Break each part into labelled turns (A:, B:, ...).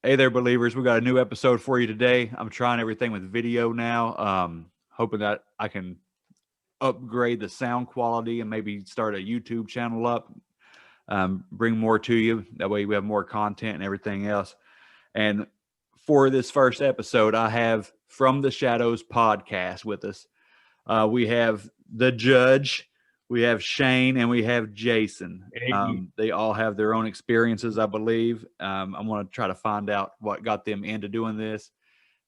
A: Hey there, believers. We got a new episode for you today. I'm trying everything with video now, hoping that I can upgrade the sound quality and maybe start a YouTube channel up, bring more to you. That way we have more content and everything else. And for this first episode, I have From the Shadows podcast with us. We have the judge, we have Shane, and we have Jason. They all have their own experiences, I believe. I'm going to try to find out what got them into doing this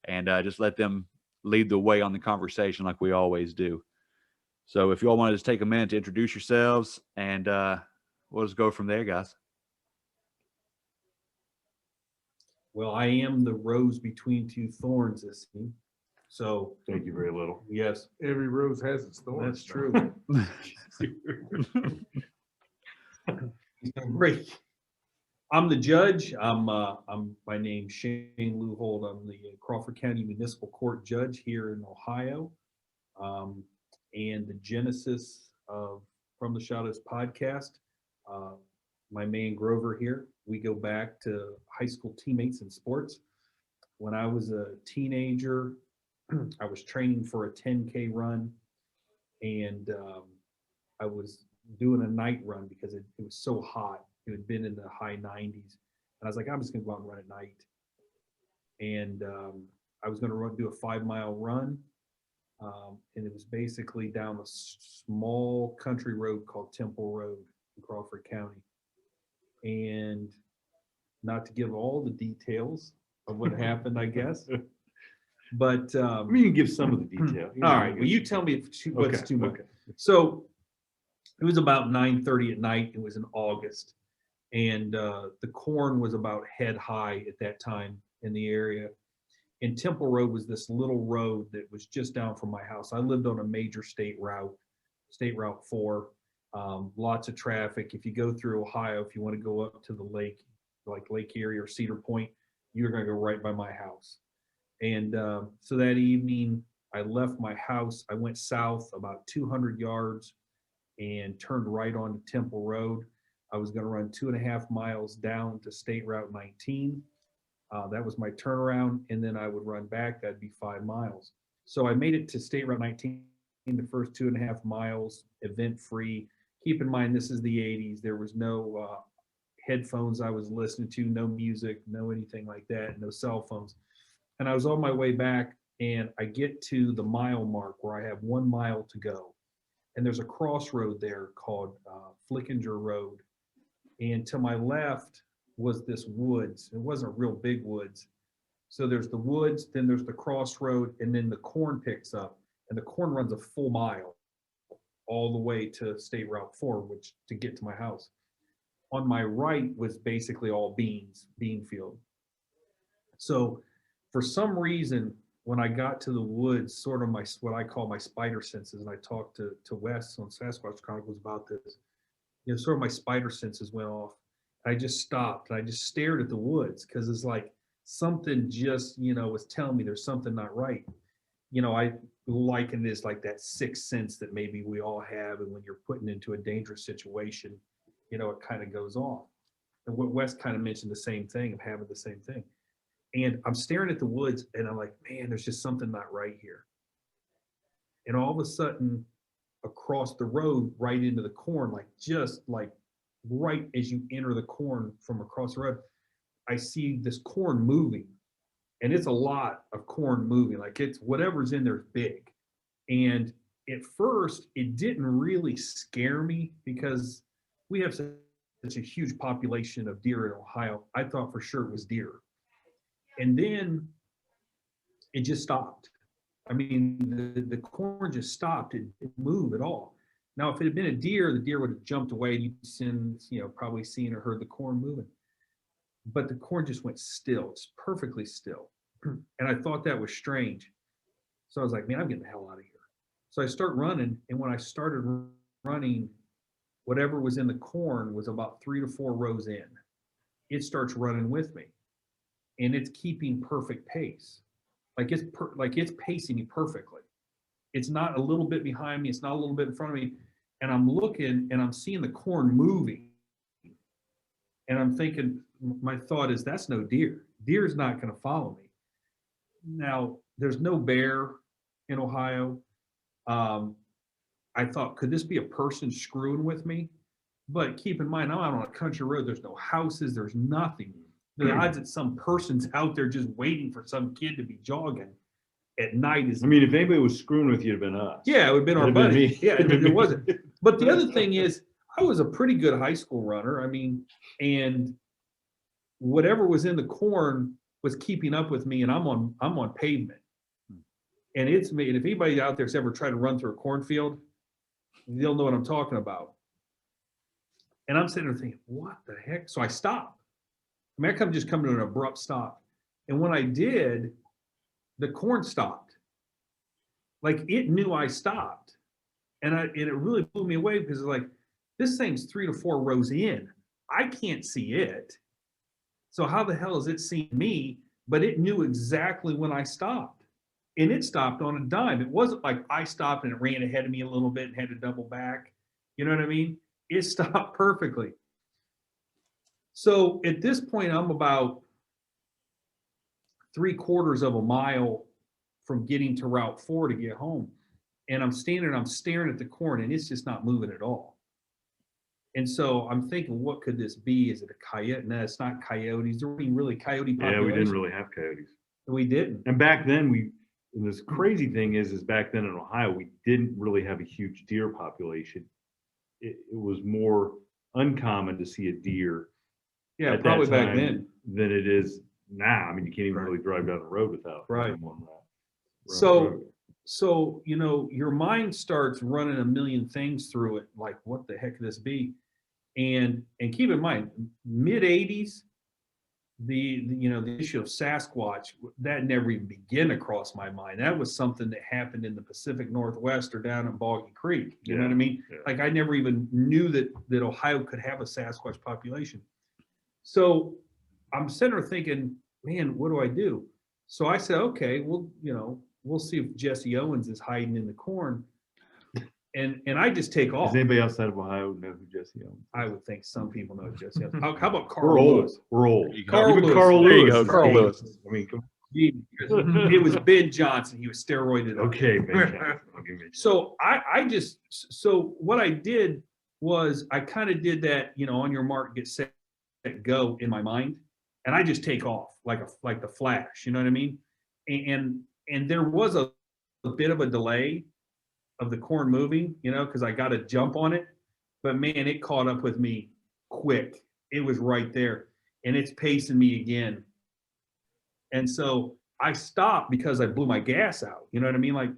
A: and just let them lead the way on the conversation like we always do. So if you all want to just take a minute to introduce yourselves, and we'll just go from there, guys.
B: Well, I am the rose between two thorns, this scene. So
C: thank you very little.
B: Yes,
D: every rose has its thorns.
B: That's true. Great. I'm the judge. I'm my name's Shane Luhold. I'm the Crawford County Municipal Court judge here in Ohio. And the genesis of From the Shadows podcast, my man Grover here, we go back to high school teammates in sports. When I was a teenager, I was training for a 10K run, and I was doing a night run because it was so hot. It had been in the high 90s. And I was like, I'm just going to go out and run at night. And I was going to do a 5-mile run. And it was basically down a small country road called Temple Road in Crawford County. And not to give all the details of what happened, I guess. But
C: I mean, you can give some of the detail.
B: All right. Well, you tell me what's too much. Okay. So it was about 9:30 at night. It was in August, and the corn was about head high at that time in the area. And Temple Road was this little road that was just down from my house. I lived on a major state route, State Route 4. Lots of traffic. If you go through Ohio, if you want to go up to the lake, like Lake Erie or Cedar Point, you're going to go right by my house. And so that evening, I left my house. I went south about 200 yards and turned right onto Temple Road. I was going to run 2.5 miles down to State Route 19. That was my turnaround, and then I would run back. That'd be 5 miles. So I made it to State Route 19, the first 2.5 miles, event-free. Keep in mind, this is the 80s. There was no headphones I was listening to, no music, no anything like that, no cell phones. And I was on my way back, and I get to the mile mark where I have 1 mile to go. And there's a crossroad there called Flickinger Road. And to my left was this woods. It wasn't real big woods. So there's the woods, then there's the crossroad, and then the corn picks up. And the corn runs a full mile all the way to State Route 4, which to get to my house. On my right was basically all bean field. So for some reason, when I got to the woods, sort of what I call my spider senses, and I talked to Wes on Sasquatch Chronicles about this, sort of my spider senses went off. I just stopped and I just stared at the woods because it's like something just, was telling me there's something not right. I liken this like that sixth sense that maybe we all have, and when you're put into a dangerous situation, it kind of goes off. And what Wes kind of mentioned the same thing of having the same thing. And I'm staring at the woods and I'm like, man, there's just something not right here. And all of a sudden, across the road, right into the corn, just right as you enter the corn from across the road, I see this corn moving. And it's a lot of corn moving. Like it's whatever's in there is big. And at first, it didn't really scare me because we have such a huge population of deer in Ohio. I thought for sure it was deer. And then it just stopped. I mean, the corn just stopped. It didn't move at all. Now, if it had been a deer, the deer would have jumped away and you'd probably seen or heard the corn moving. But the corn just went still. It's perfectly still. And I thought that was strange. So I was like, man, I'm getting the hell out of here. So I start running. And when I started running, whatever was in the corn was about 3 to 4 rows in. It starts running with me. And it's keeping perfect pace. Like it's pacing me perfectly. It's not a little bit behind me. It's not a little bit in front of me. And I'm looking and I'm seeing the corn moving. And I'm thinking, my thought is, that's no deer. deer's not going to follow me. Now, there's no bear in Ohio. I thought, could this be a person screwing with me? But keep in mind, I'm out on a country road. There's no houses. There's nothing. The odds that some person's out there just waiting for some kid to be jogging at night is.
C: I mean, if anybody was screwing with you, it'd have been us.
B: Yeah, it would have been our
C: It'd have been
B: buddy.
C: me.
B: Yeah, it wasn't. But the other thing is, I was a pretty good high school runner. I mean, and whatever was in the corn was keeping up with me, and I'm on pavement. And it's me. And if anybody out there's ever tried to run through a cornfield, they'll know what I'm talking about. And I'm sitting there thinking, what the heck? So I stopped. I mean, I just come to an abrupt stop. And when I did, the corn stopped. Like it knew I stopped. And it really blew me away because it's like, this thing's 3 to 4 rows in. I can't see it. So how the hell is it seeing me? But it knew exactly when I stopped. And it stopped on a dime. It wasn't like I stopped and it ran ahead of me a little bit and had to double back. You know what I mean? It stopped perfectly. So at this point, I'm about 3/4 of a mile from getting to Route 4 to get home. And I'm standing, I'm staring at the corn, and it's just not moving at all. And so I'm thinking, what could this be? Is it a coyote? No, it's not coyotes. There weren't really coyote population.
C: Yeah, we didn't really have coyotes.
B: We didn't.
C: And back then, and this crazy thing is back then in Ohio, we didn't really have a huge deer population. It was more uncommon to see a deer.
B: Yeah, probably back then
C: than it is now. I mean, you can't even really drive down the road without
B: right.
C: one
B: So, you know, your mind starts running a million things through it, like what the heck could this be? And keep in mind, mid 80s, the issue of Sasquatch, that never even began to cross my mind. That was something that happened in the Pacific Northwest or down at Boggy Creek. You know what I mean? Yeah. Like I never even knew that Ohio could have a Sasquatch population. So I'm sitting there thinking, man, what do I do? So I said, okay, well, we'll see if Jesse Owens is hiding in the corn. And I just take off.
C: Does anybody outside of Ohio know who Jesse Owens is?
B: I would think some people know Jesse Owens. How about Carl Lewis?
C: We're old.
B: Carl Lewis.
C: Carl
A: There you
C: Lewis.
A: go, Carl Lewis.
C: I mean,
B: it was Ben Johnson. He was steroided.
C: Okay, Ben Johnson.
B: So what I did was I kind of did that, on your mark, get set, go in my mind. And I just take off like the Flash, you know what I mean? And there was a bit of a delay of the corn moving, because I got to jump on it. But man, it caught up with me quick. It was right there. And it's pacing me again. And so I stopped because I blew my gas out. You know what I mean? Like,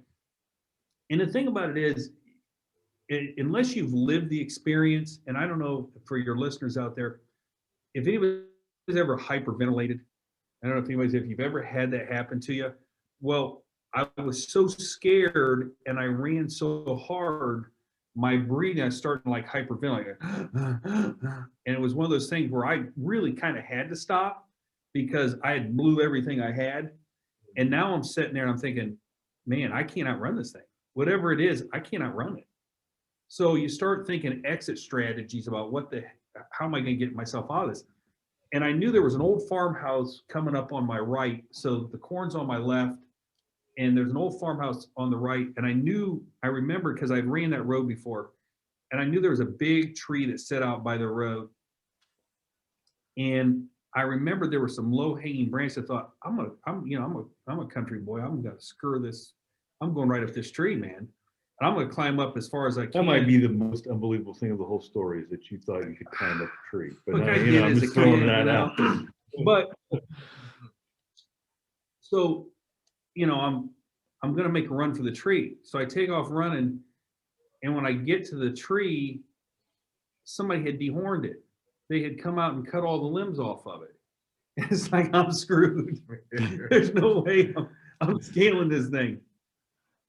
B: and the thing about it is, unless you've lived the experience, and I don't know for your listeners out there, if anybody's ever hyperventilated, I don't know if you've ever had that happen to you. Well, I was so scared and I ran so hard, my breathing, I started like hyperventilate. And it was one of those things where I really kind of had to stop because I had blew everything I had. And now I'm sitting there and I'm thinking, man, I can't outrun this thing. Whatever it is, I can't outrun it. So you start thinking exit strategies about how am I going to get myself out of this? And I knew there was an old farmhouse coming up on my right. So the corn's on my left. And there's an old farmhouse on the right. And I remember because I'd ran that road before, and I knew there was a big tree that set out by the road. And I remember there were some low hanging branches. I thought, I'm a country boy. I'm going to screw this. I'm going right up this tree, man. And I'm going to climb up as far as I can.
C: That might be the most unbelievable thing of the whole story is that you thought you could climb up a tree. But
B: look,
C: I'm just throwing that out.
B: But so, I'm going to make a run for the tree. So I take off running. And when I get to the tree, somebody had dehorned it. They had come out and cut all the limbs off of it. And it's like, I'm screwed. There's no way I'm scaling this thing.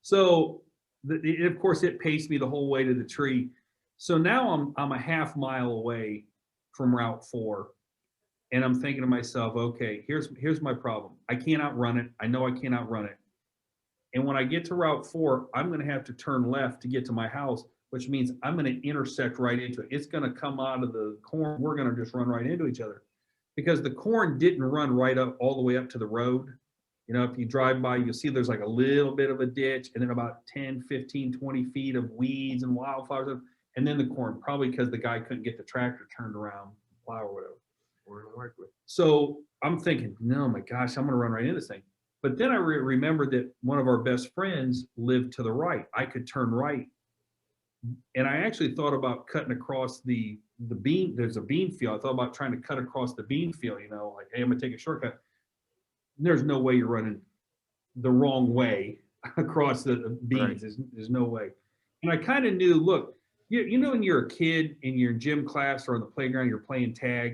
B: So of course it paced me the whole way to the tree. So now I'm a half mile away from Route 4. And I'm thinking to myself, okay, here's my problem. I can't outrun it. I know I can't outrun it. And when I get to Route 4, I'm going to have to turn left to get to my house, which means I'm going to intersect right into it. It's going to come out of the corn. We're going to just run right into each other. because the corn didn't run right up all the way up to the road. You know, if you drive by, you'll see there's like a little bit of a ditch and then about 10, 15, 20 feet of weeds and wildflowers. And then the corn, probably because the guy couldn't get the tractor turned around, plow or whatever. So I'm thinking, no, my gosh, I'm going to run right into this thing. But then I remembered that one of our best friends lived to the right. I could turn right. And I actually thought about cutting across the bean. There's a bean field. I thought about trying to cut across the bean field, you know, like, hey, I'm going to take a shortcut. There's no way you're running the wrong way across the beans. Right. There's no way. And I kind of knew, look, you know, when you're a kid in your gym class or on the playground, you're playing tag,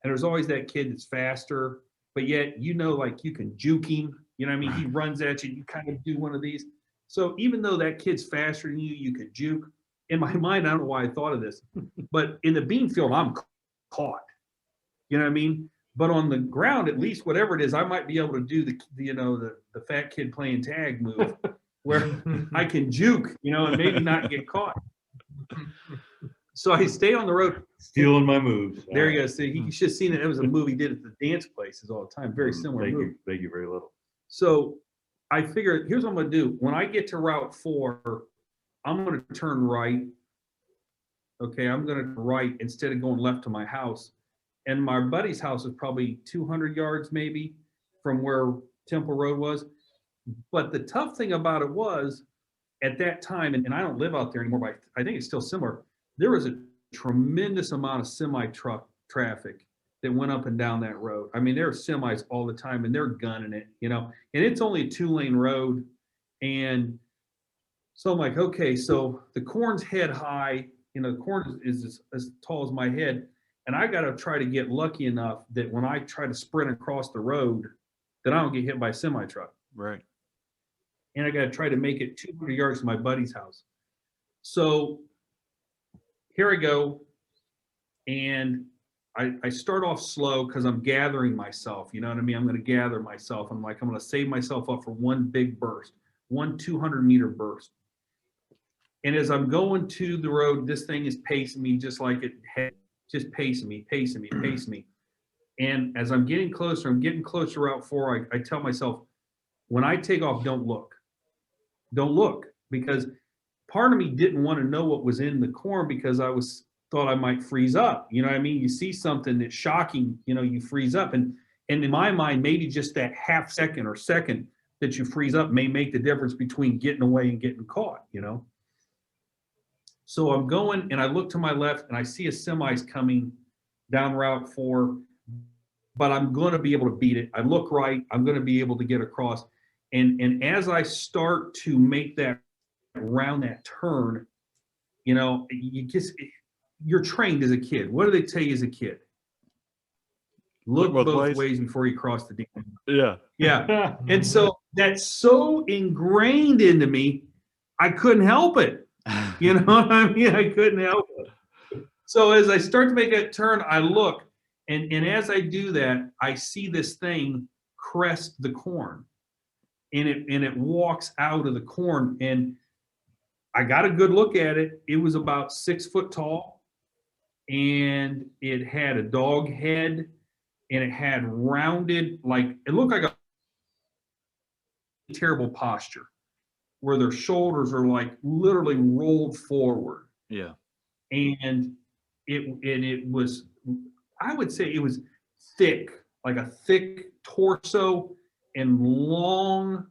B: and there's always that kid that's faster, but yet, you know, like you can juke him. You know what I mean? He runs at you, you kind of do one of these. So even though that kid's faster than you, you could juke. In my mind, I don't know why I thought of this, but in the bean field, I'm caught. You know what I mean? But on the ground, at least whatever it is, I might be able to do the fat kid playing tag move where I can juke, you know, and maybe not get caught. So I stay on the road.
C: Stealing my moves.
B: There you go. See, you should have seen it. It was a movie he did at the dance places all the time. Very similar move.
C: Thank you very little.
B: So I figured, here's what I'm going to do. When I get to Route 4, I'm going to turn right. Okay, I'm going to right instead of going left to my house. And my buddy's house is probably 200 yards maybe from where Temple Road was. But the tough thing about it was, at that time, and I don't live out there anymore, but I think it's still similar, there was a tremendous amount of semi-truck traffic that went up and down that road. I mean, there are semis all the time, and they're gunning it, you know, and it's only a 2-lane road. And so I'm like, okay, so the corn's head high, you know, the corn is as tall as my head, and I got to try to get lucky enough that when I try to sprint across the road, that I don't get hit by a semi-truck.
A: Right.
B: And I got to try to make it 200 yards to my buddy's house. So here I go, and I start off slow because I'm gathering myself. You know what I mean? I'm going to gather myself. I'm going to save myself up for one big burst, one 200-meter burst. And as I'm going to the road, this thing is pacing me just like it had, just pacing me. And as I'm getting closer to Route 4, I tell myself, when I take off, don't look. Don't look, because part of me didn't want to know what was in the corn because I thought I might freeze up. You know what I mean? You see something that's shocking, you know, you freeze up. And in my mind, maybe just that half second or second that you freeze up may make the difference between getting away and getting caught, you know? So I'm going, and I look to my left, and I see a semi's coming down Route 4, but I'm going to be able to beat it. I look right. I'm going to be able to get across. And as I start to make that around that turn, you know, you're trained as a kid. What do they tell you as a kid? Look both ways before you cross the dam.
A: Yeah.
B: Yeah. And so that's so ingrained into me, I couldn't help it. You know what I mean? I couldn't help it. So as I start to make that turn, I look, and as I do that, I see this thing crest the corn. And it walks out of the corn, and I got a good look at it. It was about 6 foot tall, and it had a dog head, and it had rounded, like, it looked like a terrible posture where their shoulders are like literally rolled forward.
A: Yeah.
B: And it was, I would say it was thick, like a thick torso and long,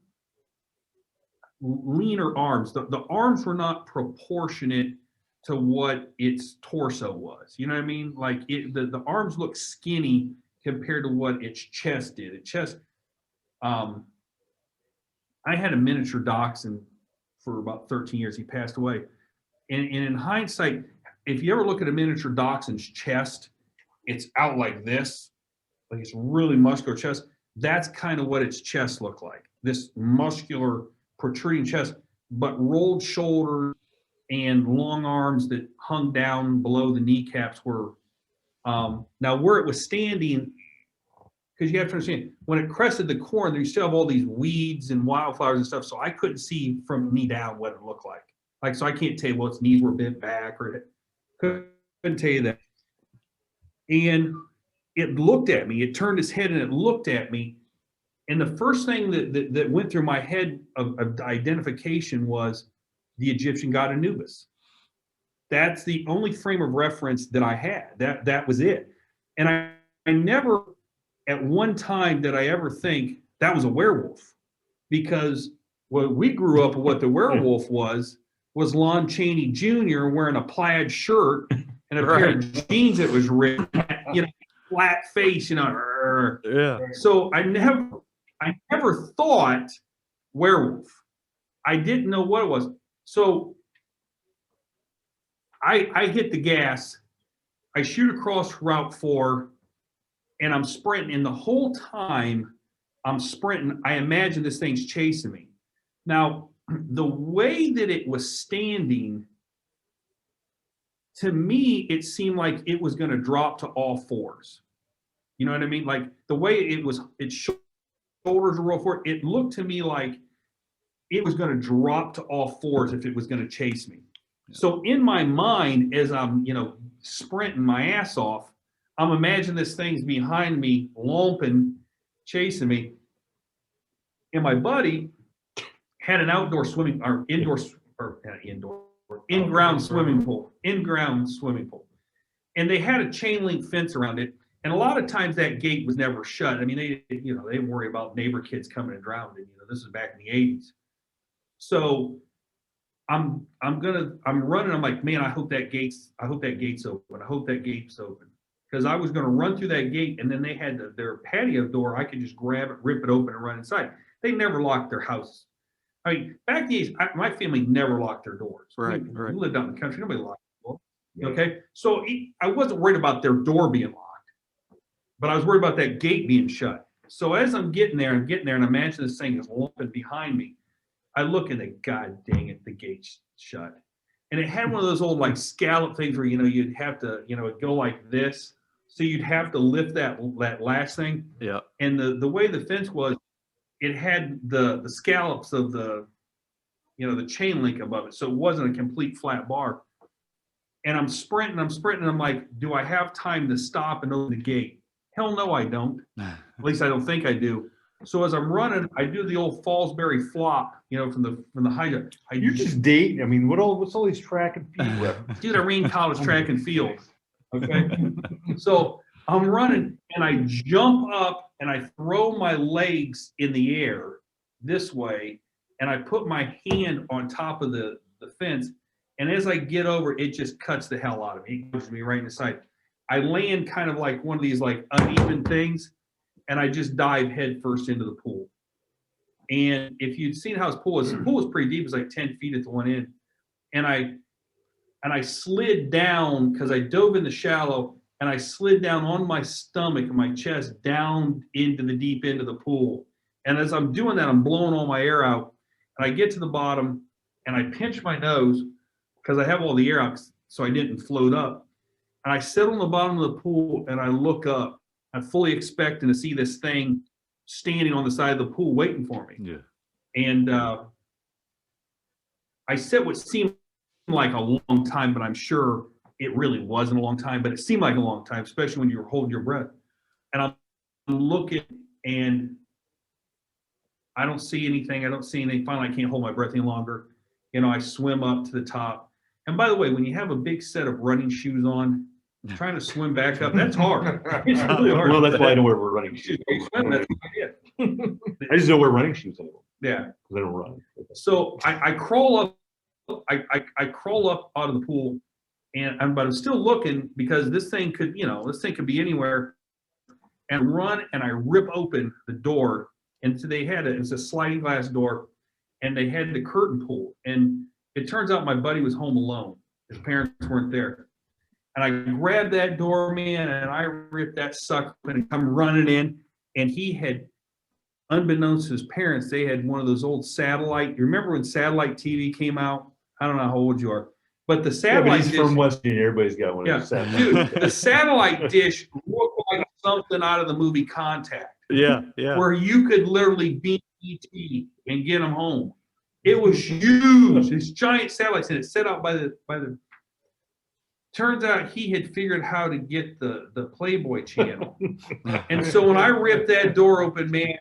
B: leaner arms. The arms were not proportionate to what its torso was. You know what I mean? Like the arms looked skinny compared to what its chest did. Its chest, I had a miniature dachshund for about 13 years. He passed away. And in hindsight, if you ever look at a miniature dachshund's chest, it's out like this, like it's really muscular chest. That's kind of what its chest looked like. This muscular protruding chest, but rolled shoulders and long arms that hung down below the kneecaps were, now where it was standing, because you have to understand, when it crested the corn, you still have all these weeds and wildflowers and stuff, so I couldn't see from knee down what it looked like. Like, so I can't tell you, well, its knees were bent back, or couldn't tell you that. And it looked at me. It turned its head and it looked at me. And the first thing that went through my head of identification was the Egyptian god Anubis. That's the only frame of reference that I had. That was it. And I never, at one time, did I ever think that was a werewolf, because what we grew up with, what the werewolf was Lon Chaney Jr. wearing a plaid shirt and a pair of jeans that was ripped, flat face,
A: Yeah.
B: So I never thought werewolf. I didn't know what it was. So I hit the gas. I shoot across Route 4, and I'm sprinting. And the whole time I'm sprinting, I imagine this thing's chasing me. Now, the way that it was standing, to me, it seemed like it was going to drop to all fours. You know what I mean? Like the way its shoulders were rolled forward, it looked to me like it was going to drop to all fours if it was going to chase me. Yeah. So in my mind, as I'm, sprinting my ass off, I'm imagining this thing's behind me, lumping, chasing me. And my buddy had an outdoor swimming or in-ground swimming pool. And they had a chain link fence around it. And a lot of times that gate was never shut. I mean, they didn't worry about neighbor kids coming and drowning. This is back in the 80s. So I'm running. I'm like, man, I hope that gate's open. I hope that gate's open. Because I was going to run through that gate, and then they had their patio door. I could just grab it, rip it open, and run inside. They never locked their house. I mean, back in the 80s, my family never locked their doors.
A: Right.
B: We lived out in the country. Nobody locked their door. Yeah. Okay. So I wasn't worried about their door being locked, but I was worried about that gate being shut. So as I'm getting there, and imagine this thing is lumping behind me. I look and God dang it, the gate's shut. And it had one of those old like scallop things where, you'd have to, it'd go like this. So you'd have to lift that last thing.
A: Yeah.
B: And the way the fence was, it had the scallops of the chain link above it. So it wasn't a complete flat bar. And I'm sprinting. I'm like, do I have time to stop and open the gate? Hell no, I don't. At least I don't think I do. So as I'm running, I do the old Fallsbury flop, from the high jump.
C: You're just dating. I mean, what's all these track and field?
B: Dude, I ran college track and field. Okay. So I'm running and I jump up and I throw my legs in the air this way, and I put my hand on top of the fence. And as I get over, it just cuts the hell out of me. It goes me right in the side. I land kind of like one of these like uneven things, and I just dive head first into the pool. And if you'd seen how the pool was pretty deep. It was like 10 feet at the one end. And I slid down because I dove in the shallow, and I slid down on my stomach and my chest down into the deep end of the pool. And as I'm doing that, I'm blowing all my air out. And I get to the bottom and I pinch my nose because I have all the air out so I didn't float up. And I sit on the bottom of the pool and I look up. I'm fully expecting to see this thing standing on the side of the pool waiting for me.
A: Yeah.
B: And I said what seemed like a long time, but I'm sure it really wasn't a long time, but it seemed like a long time, especially when you were holding your breath. And I'm looking and I don't see anything. Finally, I can't hold my breath any longer. I swim up to the top. And by the way, when you have a big set of running shoes on, trying to swim back up, that's hard. It's really hard.
C: Well, that's why I know where we're running shoes.
B: I
C: just don't wear running shoes anymore.
B: Yeah.
C: Because I don't run.
B: So I crawl up. I crawl up out of the pool, but I'm still looking because this thing could be anywhere. And run and I rip open the door, and so it's a sliding glass door, and they had the curtain pulled. And it turns out my buddy was home alone. His parents weren't there. And I grabbed that door, man, and I ripped that sucker open and come running in. And he had, unbeknownst to his parents, they had one of those old satellite. You remember when satellite TV came out? I don't know how old you are, but the satellite
C: dish from West Virginia. Everybody's got one of those satellites.
B: Dude, the satellite dish looked like something out of the movie Contact.
A: Yeah.
B: Where you could literally beam ET and get them home. It was huge. These giant satellites, and it's set out by the Turns out he had figured how to get the Playboy channel. And so when I ripped that door open, man,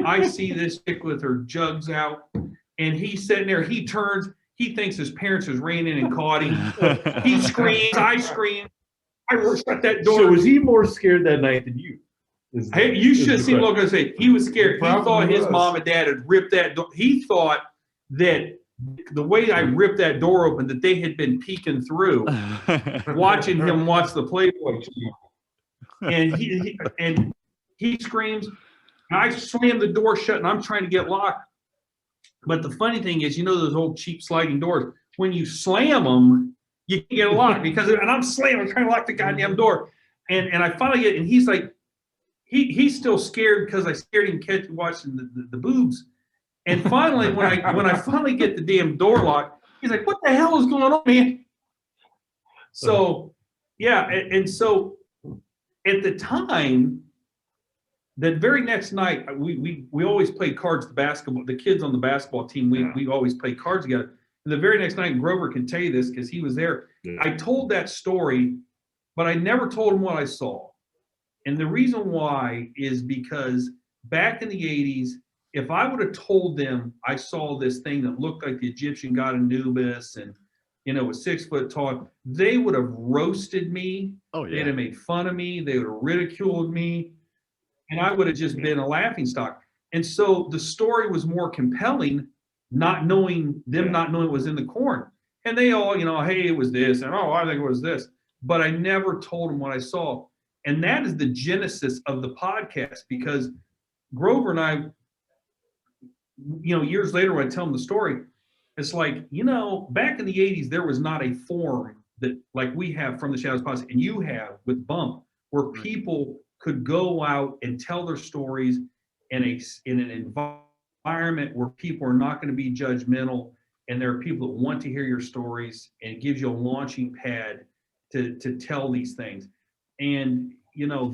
B: I see this chick with her jugs out, and he's sitting there. He turns. He thinks his parents just ran in and caught him. He screams. I scream. I shut that door.
C: So was he more scared that night than you?
B: Hey, you should see what I'm going to say. He was scared. He thought his mom and dad had ripped that door. He thought that the way I ripped that door open, that they had been peeking through, watching him watch the Playboy channel. And he screams. And I slam the door shut, and I'm trying to get locked. But the funny thing is, you know those old cheap sliding doors. When you slam them, you can get it locked and I'm slamming, I'm trying to lock the goddamn door. And I finally get, and he's like, he's still scared because I scared him watching the boobs. And finally, when I finally get the damn door locked, he's like, "What the hell is going on, man?" So, yeah, and so at the time, the very next night, we always played cards. The kids on the basketball team, we always played cards together. And the very next night, Grover can tell you this because he was there. Yeah. I told that story, but I never told him what I saw. And the reason why is because back in the 80s, if I would have told them I saw this thing that looked like the Egyptian god Anubis and, was 6 foot tall, they would have roasted me. Oh, yeah. They'd have made fun of me. They would have ridiculed me. And I would have just been a laughingstock. And so the story was more compelling, not knowing it was in the corn. And they all, hey, it was this. And, I think it was this. But I never told them what I saw. And that is the genesis of the podcast, because Grover and I, years later when I tell them the story, it's like, back in the 80s, there was not a forum that like we have From the Shadows podcast and you have with Bump, where people could go out and tell their stories in an environment where people are not going to be judgmental, and there are people that want to hear your stories, and it gives you a launching pad to tell these things. And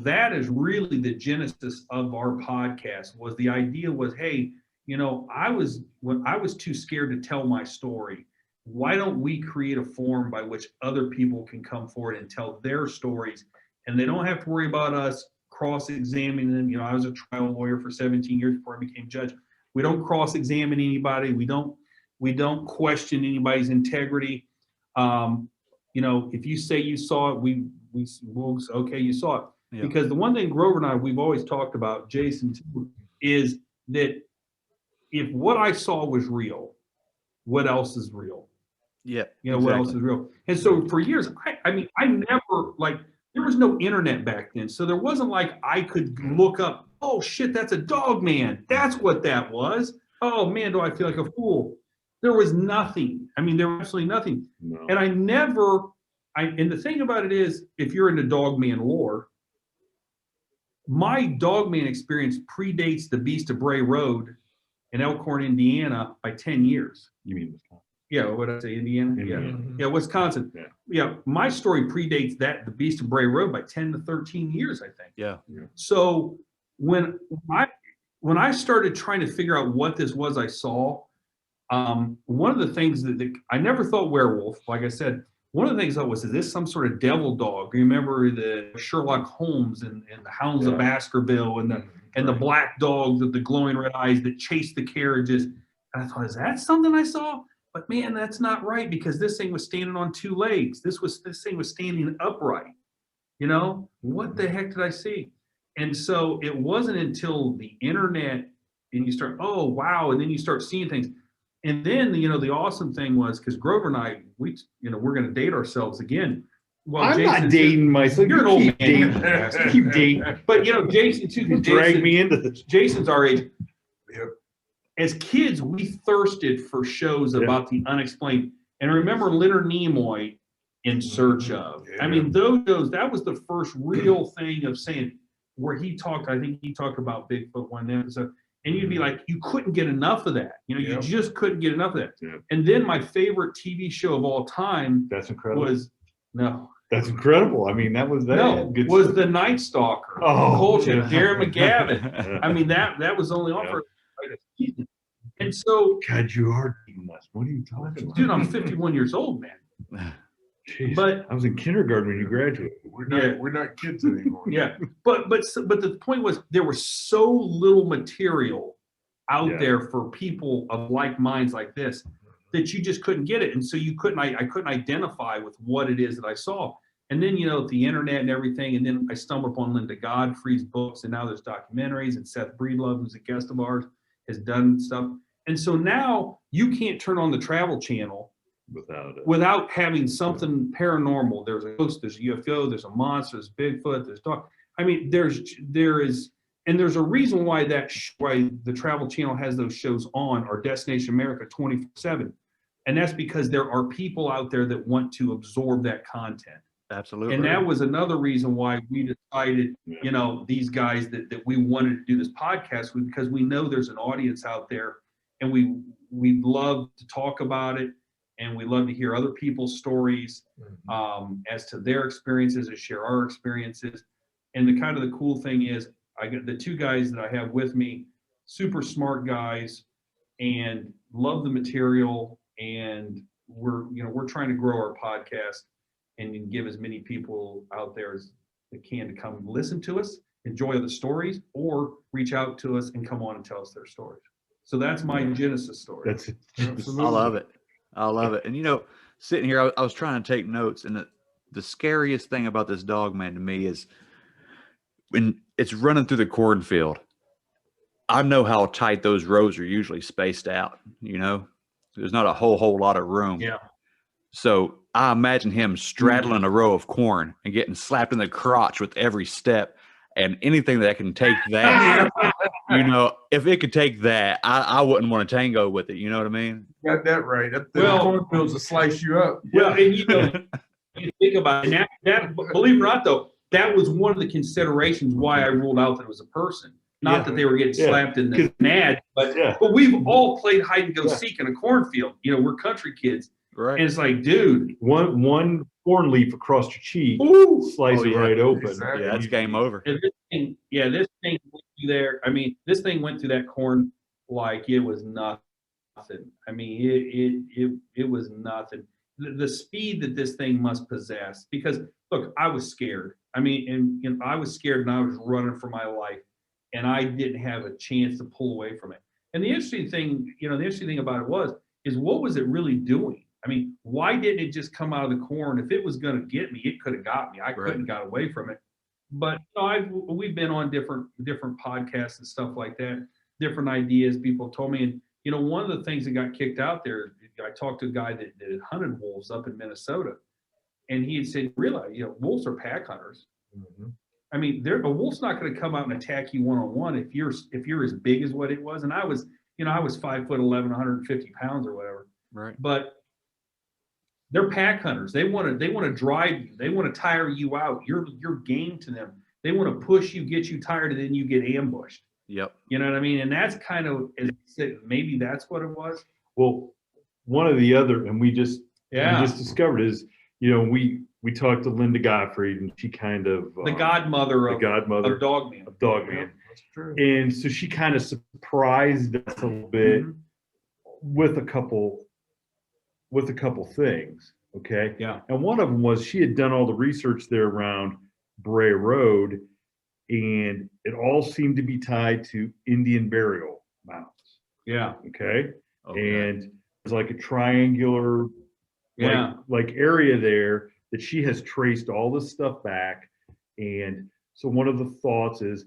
B: that is really the genesis of our podcast. Was the idea was, hey, I was too scared to tell my story. Why don't we create a forum by which other people can come forward and tell their stories, and they don't have to worry about us cross-examining them. I was a trial lawyer for 17 years before I became judge. We don't cross-examine anybody. We don't question anybody's integrity. If you say you saw it, we'll okay, you saw it. Yeah. Because the one thing Grover and I, we've always talked about, Jason too, is that if what I saw was real, what else is real? Yeah. Exactly. What else is real? And so for years, I never, there was no internet back then. So there wasn't like I could look up, oh shit, that's a Dogman. That's what that was. Oh man, do I feel like a fool? There was nothing. There was absolutely nothing. No. And and the thing about it is, if you're into Dogman lore, my Dogman experience predates the Beast of Bray Road in Elkhorn, Indiana by 10 years.
C: You mean Wisconsin?
B: Yeah, what did I say, Indiana? Yeah, Wisconsin. Yeah, my story predates the Beast of Bray Road by 10 to 13 years, I think. Yeah. So when I started trying to figure out what this was I saw, one of the things that I never thought werewolf, like I said, one of the things I thought was, is this some sort of devil dog? Remember the Sherlock Holmes and the Hounds of Baskerville and the black dog with the glowing red eyes that chased the carriages? And I thought, is that something I saw? But man, that's not right, because this thing was standing on 2 legs. This thing was standing upright. What the heck did I see? And so it wasn't until the internet and you start, oh wow, and then you start seeing things. And then the awesome thing was, because Grover and I, we're going to date ourselves again. Well,
C: I'm not dating myself.
B: You're an old man.
C: Keep dating.
B: But Jason too.
C: Drag me into this.
B: Jason's our age. Yep. As kids, we thirsted for shows about the unexplained. And remember Leonard Nimoy, In Search Of. Yeah. Those shows, that was the first real thing of saying, where he talked, I think he talked about Bigfoot one episode. And you'd be like, you couldn't get enough of that. You just couldn't get enough of that. Yeah. And then my favorite TV show of all time
C: That's incredible.
B: That's
C: incredible. That was that.
B: No, was The Night Stalker.
C: Oh,
B: Darren McGavin. That was only on for like a season. And so,
C: God, you are dating us. What are you talking about?
B: Dude, I'm 51 years old, man.
C: Jeez,
B: But
C: I was in kindergarten when you graduated.
D: We're not kids anymore.
B: yeah, but the point was there was so little material out there for people of like minds like this that you just couldn't get it, and so you couldn't. I couldn't identify with what it is that I saw. And then the internet and everything, and then I stumbled upon Linda Godfrey's books, and now there's documentaries, and Seth Breedlove, who's a guest of ours, has done stuff. And so now you can't turn on the Travel Channel without having something paranormal. There's a ghost, there's a UFO, there's a monster, there's Bigfoot, there's dog. I mean, there is, and there's a reason why why the Travel Channel has those shows on, or Destination America 24/7, and that's because there are people out there that want to absorb that content.
A: Absolutely.
B: And that was another reason why we decided, these guys that we wanted to do this podcast with, because we know there's an audience out there, and we love to talk about it, and we love to hear other people's stories as to their experiences and share our experiences. And the cool thing is, I got the two guys that I have with me, super smart guys, and love the material, and we're trying to grow our podcast and give as many people out there as they can to come listen to us, enjoy the stories, or reach out to us and come on and tell us their stories. So that's my Genesis story.
C: That's it.
A: I love it. I love it. And sitting here, I was trying to take notes, and the scariest thing about this Dogman to me is when it's running through the cornfield. I know how tight those rows are usually spaced out. There's not a whole lot of room.
B: Yeah.
A: So I imagine him straddling a row of corn and getting slapped in the crotch with every step, and anything that can take that, if it could take that, I wouldn't want to tango with it. You know what I mean?
D: Got that right. The cornfields will slice you up.
B: Well, and you think about it, and that believe it or not, though, that was one of the considerations why I ruled out that it was a person. Not that they were getting slapped in the nads, but we've all played hide and go seek in a cornfield. We're country kids.
A: Right.
B: And it's like, dude,
C: one corn leaf across your cheek, slice it right open.
D: Exactly.
A: Yeah, that's game over.
B: And this thing went through there. I mean, this thing went through that corn like it was nothing. I mean, it was nothing. The speed that this thing must possess, because look, I was scared. I mean, and I was scared, and I was running for my life, and I didn't have a chance to pull away from it. And the interesting thing about it is what was it really doing? I mean, why didn't it just come out of the corn? If it was going to get me, it could have got me. I couldn't got away from it. But we've been on different podcasts and stuff like that, different ideas people told me. And one of the things that got kicked out there, I talked to a guy that had hunted wolves up in Minnesota, and he had said, "Realize, wolves are pack hunters.
C: Mm-hmm.
B: I mean, a wolf's not going to come out and attack you one-on-one if you're as big as what it was." And I was 5'11", 150 pounds or whatever.
A: Right.
B: But they're pack hunters. They want to drive you. They want to tire you out. You're game to them. They want to push you, get you tired, and then you get ambushed.
A: Yep.
B: You know what I mean? And that's kind of, maybe that's what it was.
C: Well, one of the other, and we just discovered is, we talked to Linda Godfrey, and she kind of
B: the godmother of Dogman.
D: That's true.
C: And so she kind of surprised us a little bit with a couple things. Okay.
B: Yeah.
C: And one of them was she had done all the research there around Brea Road, and it all seemed to be tied to Indian burial mounds.
B: Yeah.
C: Okay. And it's like a triangular like area there that she has traced all this stuff back. And so one of the thoughts is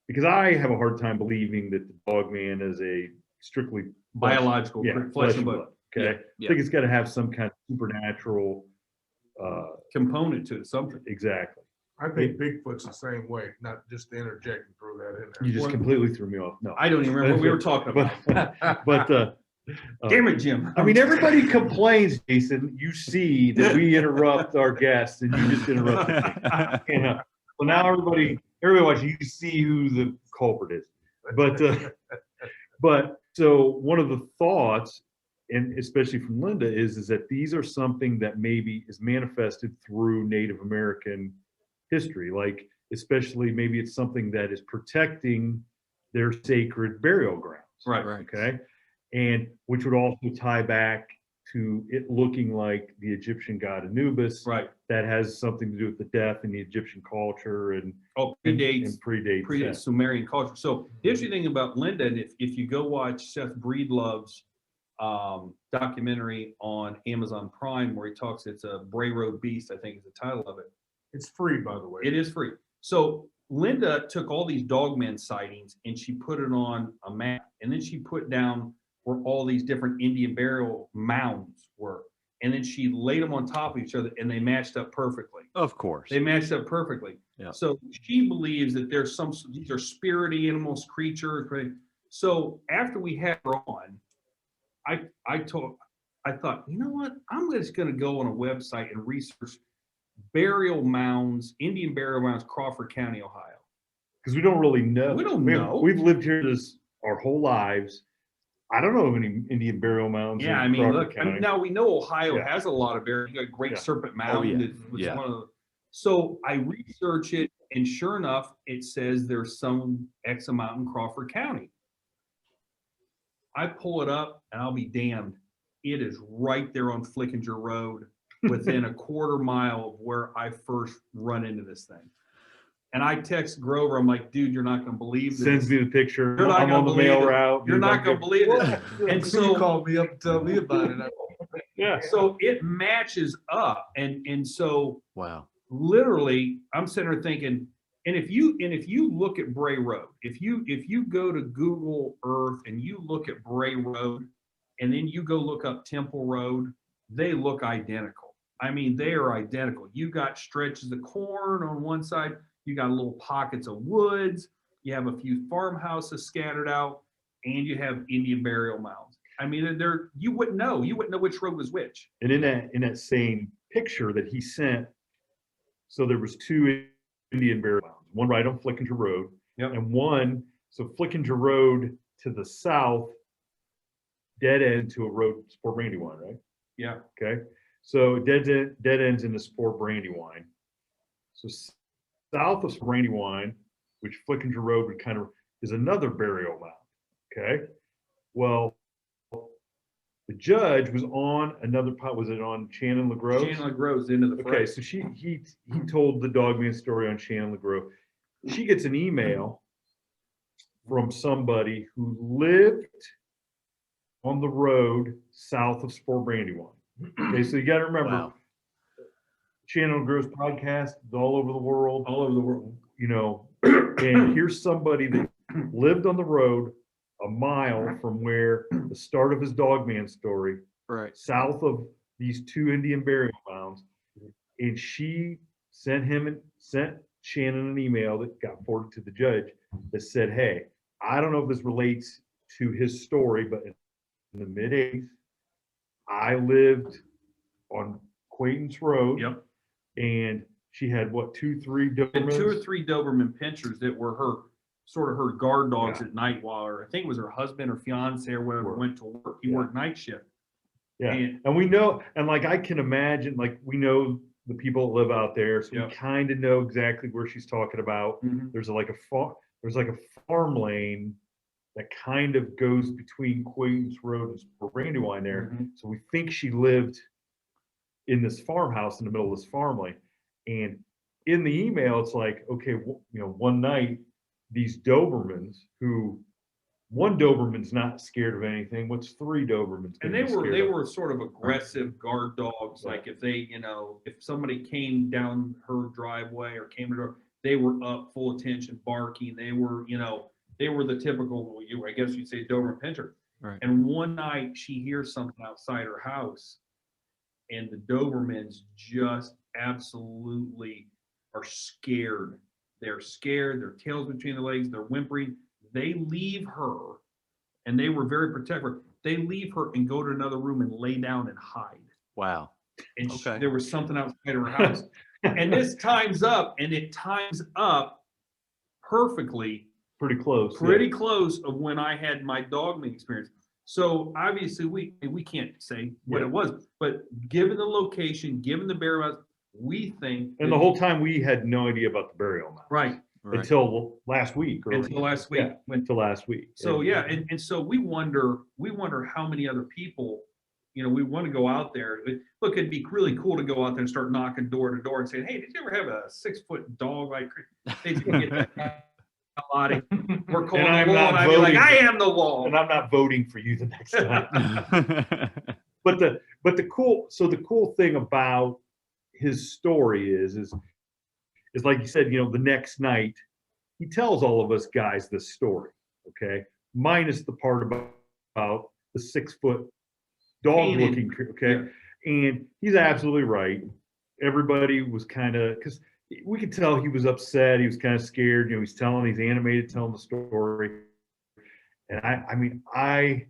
C: because I have a hard time believing that the Dogman is a strictly
B: biological flesh and blood.
C: Okay. I think it's got to have some kind of supernatural
B: component to it, something.
C: Exactly.
D: I think Bigfoot's the same way. Not just to interject and throw that in there.
C: You just completely threw me off. No,
B: I don't even remember what we were talking about.
C: But
B: damn it, Jim.
C: I mean, everybody complains, Jason. You see that we interrupt our guests, and you just interrupted me. So now everybody watching, you see who the culprit is. But so one of the thoughts, and especially from Linda, is that these are something that maybe is manifested through Native American history, like especially maybe it's something that is protecting their sacred burial grounds.
B: Right.
C: Okay. And which would also tie back to it looking like the Egyptian god Anubis.
B: Right.
C: That has something to do with the death in the Egyptian culture and
B: predates
C: that.
B: Sumerian culture. So the interesting thing about Linda, and if you go watch Seth Breedlove's documentary on Amazon Prime, where he talks, it's a Bray Road Beast, I think is the title of it.
D: It's free, by the way.
B: It is free. So Linda took all these Dogman sightings and she put it on a map, and then she put down where all these different Indian burial mounds were. And then she laid them on top of each other, and they matched up perfectly.
A: Of course.
B: They matched up perfectly.
A: Yeah.
B: So she believes that there's these are spirit animals, creatures. Right? So after we had her on, I thought, you know what? I'm just going to go on a website and research burial mounds, Indian burial mounds, Crawford County, Ohio.
C: Because we don't really know.
B: We don't know.
C: We've lived here our whole lives. I don't know of any Indian burial mounds.
B: Yeah,
C: in Crawford
B: look,
C: County.
B: now we know Ohio has a lot of burial. You got Great
C: Yeah.
B: Serpent Mound.
A: yeah.
B: Which
A: Yeah.
B: is one of the, so I research it, and sure enough, it says there's some X amount in Crawford County. I pull it up, and I'll be damned. It is right there on Flickinger Road, within a quarter mile of where I first run into this thing. And I text Grover, I'm like, dude, you're not going to believe this.
C: Sends me the picture.
B: You're not
C: I'm
B: gonna
C: on the
B: believe
C: mail
B: it.
C: route.
B: You're not going to believe it. And so
D: you called me up and tell me about it.
C: Yeah.
B: So it matches up. And so
A: Wow.
B: literally I'm sitting there thinking, and if you look at Bray Road, if you go to Google Earth and you look at Bray Road, and then you go look up Temple Road, they look identical. I mean, they are identical. You got stretches of corn on one side, you got little pockets of woods, you have a few farmhouses scattered out, and you have Indian burial mounds. I mean, you wouldn't know which road was which.
C: And in that same picture that he sent, so there was two Indian burial mounds, one right on Flickinger Road,
B: Yep.
C: and one, so Flickinger Road to the south, dead end to a road, Sport Brandywine, right?
B: Yeah.
C: Okay. So dead ends in the Sport Brandywine. So south of Brandywine, which Flickinger Road would kind of, is another burial mound. Okay. Well, the judge was on another pot. Was it on Shannon LaGrove?
B: Shannon LaGrove's into the fray.
C: Okay, so he told the Dogman story on Shannon LaGrove. She gets an email from somebody who lived on the road south of Sport Brandywine. Okay, so you got to remember,
A: Wow.
C: Shannon LaGrove's podcast is all over the world.
B: All over the world.
C: You know, and here's somebody that lived on the road a mile from where the start of his Dogman story,
A: Right.
C: south of these two Indian burial mounds, and she sent Shannon an email that got forwarded to the judge that said, hey, I don't know if this relates to his story, but in the mid-80s, I lived on Quaintance Road.
B: Yep.
C: And she had what, two or three
B: And
C: Dobermans?
B: 2 or 3 Doberman pinchers that were her guard dogs
C: Yeah.
B: at night while I think it was her husband or fiance or whatever went to work. He
C: Yeah.
B: worked night shift.
C: Yeah.
B: And-
C: And we know, and like I can imagine, like we know the people that live out there, so
B: Yeah.
C: we kind of know exactly where she's talking about.
B: Mhm.
C: There's like a farm lane that kind of goes between Quaintance Road and Sport Brandywine there.
B: Mhm.
C: So we think she lived in this farmhouse in the middle of this farm lane. And in the email, it's like, okay, one night, these Dobermans one Doberman's not scared of anything. What's 3 Dobermans?
B: And
C: gonna be scared
B: they
C: of?
B: were sort of aggressive guard dogs. Like if they, if somebody came down her driveway or came to her, they were up full attention, barking. They were, they were the typical, I guess you'd say Doberman pincher.
A: Right.
B: And one night she hears something outside her house, and the Dobermans just absolutely are scared. They're scared. Their tails between their legs. They're whimpering. They leave her, and they were very protective. They leave her and go to another room and lay down and hide.
A: Wow.
B: And
A: Okay.
B: there was something outside her house. And this times up, and it times up perfectly,
C: pretty close.
B: pretty close of when I had my Dogman experience. So obviously we can't say what
C: Yeah.
B: it was, but given the location, given the burial, we think.
C: And the whole time we had no idea about the burial mound.
B: Right.
A: Right.
C: Until last week.
B: Until last week.
C: Yeah, until last week.
B: So yeah, and so we wonder how many other people we want to go out there. Look, it'd be really cool to go out there and start knocking door to door and saying, hey, did you ever have a 6-foot dog like they'd get that out of here. We're calling the law, and I'd be like, I am the law.
C: And I'm not voting for you the next time. But the cool thing about his story is like you said, the next night he tells all of us guys this story, okay, minus the part about the 6-foot dog looking, okay, and he's absolutely right. Everybody was kind of, because we could tell he was upset, he was kind of scared. He's animated, telling the story, and I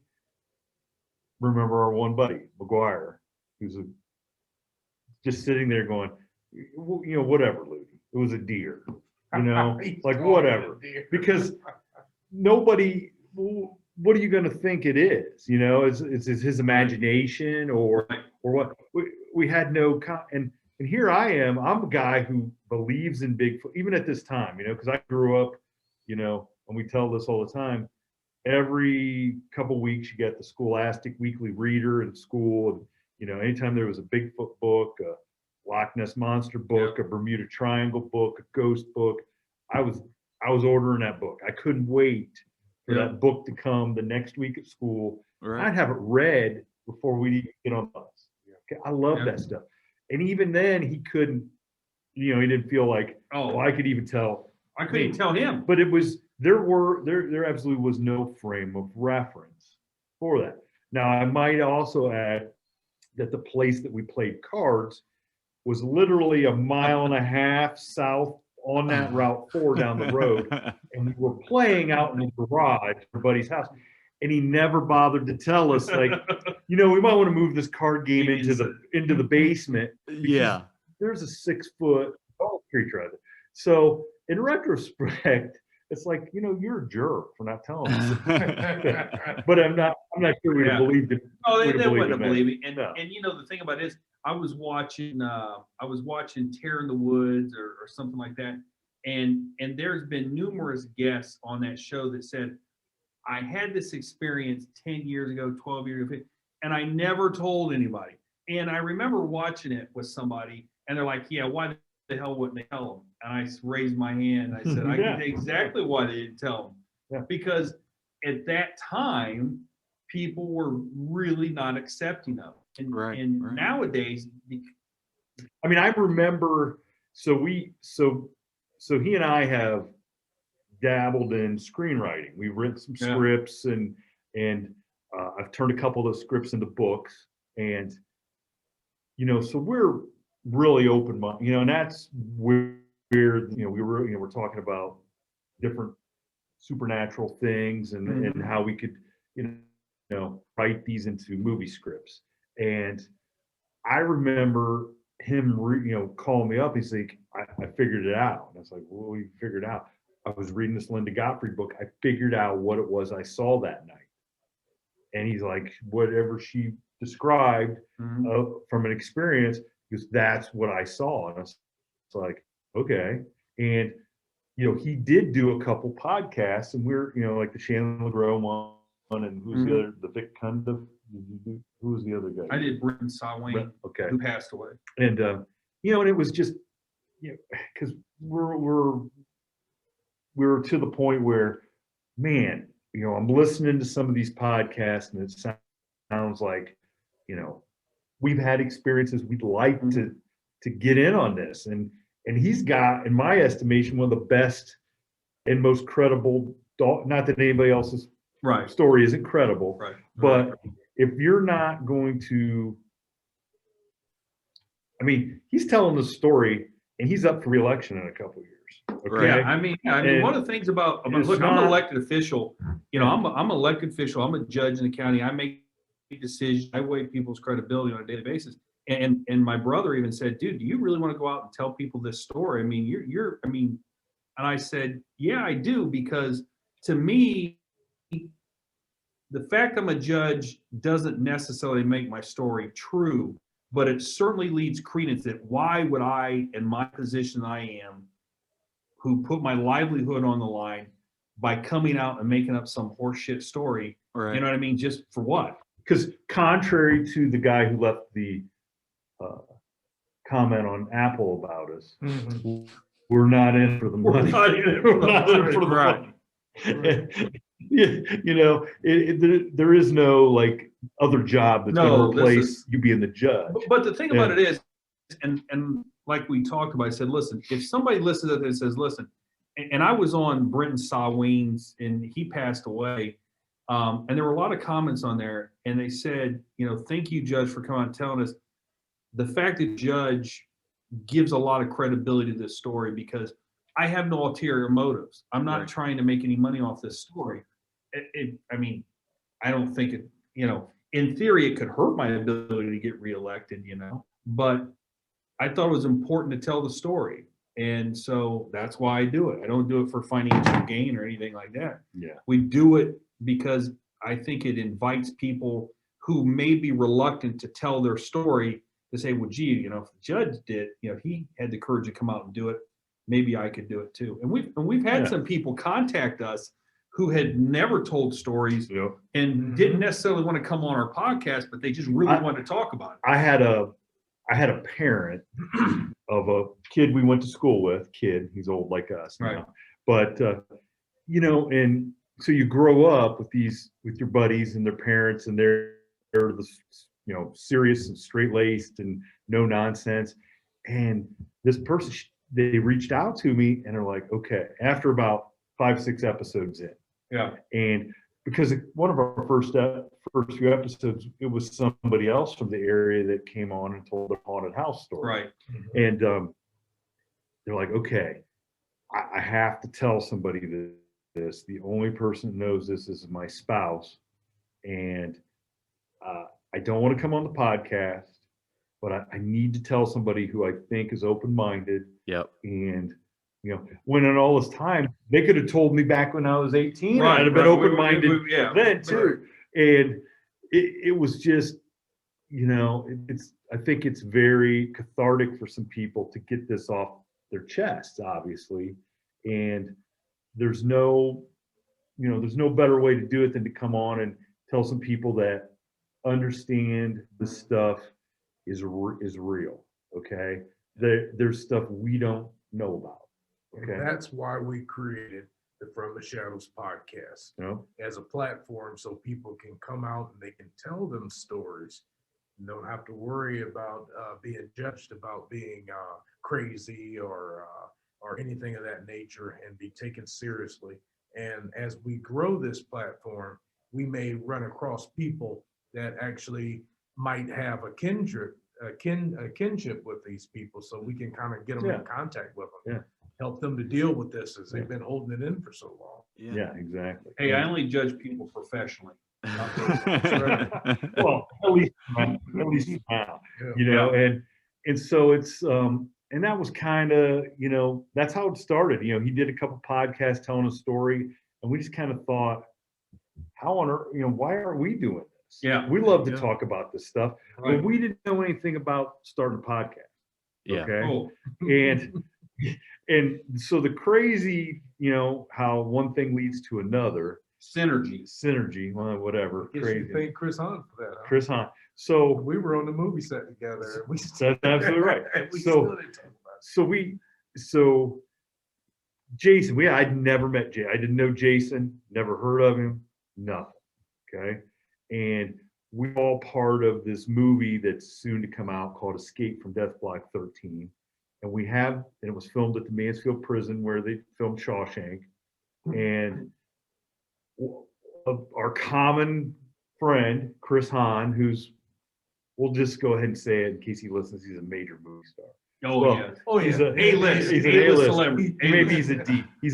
C: remember our one buddy, McGuire, who's just sitting there going, whatever, Ludi. It was a deer, like whatever. Because nobody, what are you going to think it is? Is his imagination or what? We had no, and here I am. I'm a guy who believes in Bigfoot, even at this time, because I grew up, and we tell this all the time. Every couple of weeks, you get the Scholastic Weekly Reader in school. And, anytime there was a Bigfoot book, a Loch Ness Monster book, a Bermuda Triangle book, a ghost book, I was ordering that book. I couldn't wait for that book to come the next week at school. Right. I'd have it read before we get on the bus. Okay, I love that stuff. And even then, he couldn't. He didn't feel like, I could even tell.
B: I couldn't tell him.
C: But it was. There absolutely was no frame of reference for that. Now, I might also add that the place that we played cards was literally 1.5 miles south on that Route 4 down the road. And we were playing out in the garage at our buddy's house. And he never bothered to tell us, like, we might want to move this card game into the basement.
A: Yeah.
C: There's a 6-foot creature out there. So in retrospect, it's like, you're a jerk for not telling us. But I'm not sure we'd have believed it.
B: Oh, they wouldn't have believed it. And the thing about it is, I was watching Terror in the Woods or something like that. And there's been numerous guests on that show that said, I had this experience 10 years ago, 12 years ago, and I never told anybody. And I remember watching it with somebody, and they're like, yeah, why the hell wouldn't they tell them? And I raised my hand. I said, I can tell exactly why they didn't tell them. Because at that time, people were really not accepting of it. And nowadays,
C: I remember. So he and I have dabbled in screenwriting. We've written some scripts, and I've turned a couple of those scripts into books, and so we're really open-minded, and that's where we're talking about different supernatural things and how we could write these into movie scripts. And I remember him calling me up. He's like, I figured it out. And I was like, well, you figured it out? I was reading this Linda Godfrey book. I figured out what it was I saw that night. And he's like, whatever she described from an experience, because that's what I saw. And I was like, okay. And, he did do a couple podcasts, and we're, like the Shannon LeGros one, and who's the other, the Vic Cundiff, who was the other guy?
B: I did Britton Sawain, who passed away.
C: And, and it was just, because we're to the point where, man, I'm listening to some of these podcasts, and it sounds like, we've had experiences we'd like to get in on this. And he's got, in my estimation, one of the best and most credible, not that anybody else's story isn't credible, but if you're not going to, he's telling the story, and he's up for re-election in a couple of years. Okay?
B: Yeah, one of the things about look, I'm an elected official. I'm an elected official. I'm a judge in the county. I make decisions. I weigh people's credibility on a daily basis. And my brother even said, dude, do you really want to go out and tell people this story? And I said, yeah, I do, because to me, the fact I'm a judge doesn't necessarily make my story true, but it certainly leads credence that why would I, in my position I am, who put my livelihood on the line by coming out and making up some horseshit story, you know what I mean? Just for what?
C: because contrary to the guy who left the comment on Apple about us, we're not in for the money. We're not in for the money. You know, there is no like other job that's going to replace you being the judge.
B: But the thing about it is, and like we talked about, I said, listen, if somebody listens to it and says, listen, and I was on Brenton Saween's, and he passed away, and there were a lot of comments on there, and they said, you know, thank you, Judge, for coming out and telling us. The fact that Judge gives a lot of credibility to this story, because I have no ulterior motives. I'm not trying to make any money off this story. I mean, I don't think it, you know, in theory, it could hurt my ability to get reelected, you know, but I thought it was important to tell the story. And so that's why I do it. I don't do it for financial gain or anything like that.
C: Yeah.
B: We do it because I think it invites people who may be reluctant to tell their story to say, well, gee, you know, if the judge did, you know, he had the courage to come out and do it, maybe I could do it too. And we've had some people contact us who had never told stories and didn't necessarily want to come on our podcast, but they just really wanted to talk about it.
C: I had a parent of a kid we went to school with. He's old like us now. But you know, and so you grow up with your buddies and their parents, and they're the, you know, serious and straight-laced and no nonsense. And this person, they reached out to me and are like, okay, after about 5-6 episodes in.
B: Yeah.
C: And because one of our first few episodes, it was somebody else from the area that came on and told their haunted house story.
B: Right.
C: And they're like, okay, I have to tell somebody this. The only person that knows this is my spouse. And I don't want to come on the podcast, but I need to tell somebody who I think is open-minded.
A: Yep.
C: And, you know, when in all this time, they could have told me back when I was 18.
B: Right,
C: I'd have been open-minded then too.
B: Right.
C: And it was just, you know, I think it's very cathartic for some people to get this off their chests, obviously. And there's no better way to do it than to come on and tell some people that understand the stuff is real. Okay. There's stuff we don't know about. Okay.
D: And that's why we created the From the Shadows podcast as a platform, so people can come out and they can tell them stories. You don't have to worry about being judged about being crazy or anything of that nature, and be taken seriously. And as we grow this platform, we may run across people that actually might have a kinship with these people, so we can kind of get them in contact with them, help them to deal with this, as they've been holding it in for so long.
C: Yeah, exactly.
B: Hey, I only judge people professionally.
C: Well, at least now, you know, and so it's and that was kind of, you know, that's how it started. You know, he did a couple podcasts telling a story, and we just kind of thought, how on earth, you know, why aren't we doing this?
B: Yeah,
C: we love to talk about this stuff, but we didn't know anything about starting a podcast. Okay.
B: Oh.
C: And so the crazy, you know, how one thing leads to another. Synergy, well, whatever. Crazy.
D: You thank Chris Hahn for that. Huh?
C: Chris Hahn. So
D: we were on the movie set together.
C: That's absolutely right. So Jason, I'd never met Jay. I didn't know Jason, never heard of him, nothing. Okay. And we're all part of this movie that's soon to come out called Escape from Death Block 13. And it was filmed at the Mansfield prison where they filmed Shawshank. And our common friend, Chris Hahn, we'll just go ahead and say it in case he listens, he's a major movie star. He's an A-list. He's an A-list celebrity. Maybe he's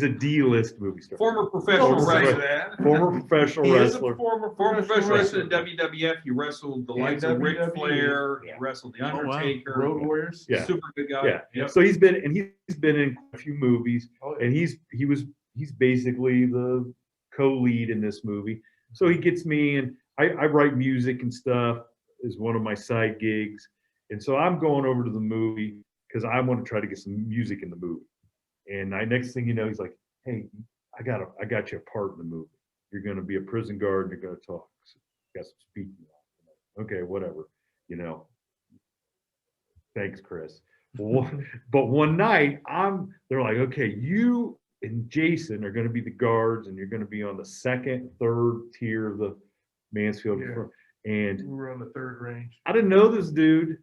C: a D-list movie star.
B: Former professional wrestler.
C: Former professional wrestler.
B: Former professional wrestler in WWF. He wrestled the likes of Ric Flair. He wrestled the Undertaker.
D: Road Warriors.
C: Yeah.
B: Super good guy.
C: Yeah. So he's been in a few movies, and he's basically the co-lead in this movie. So he gets me, and I write music and stuff as one of my side gigs. And so I'm going over to the movie because I want to try to get some music in the movie. And next thing you know, he's like, hey, I got you a part in the movie. You're going to be a prison guard and you're going to talk. So got some speaking. Okay, whatever, thanks, Chris. But one night they're like, okay, you and Jason are going to be the guards, and you're going to be on the second, third tier of the Mansfield.
D: Yeah.
C: And
D: We were on the third range.
C: I didn't know this dude,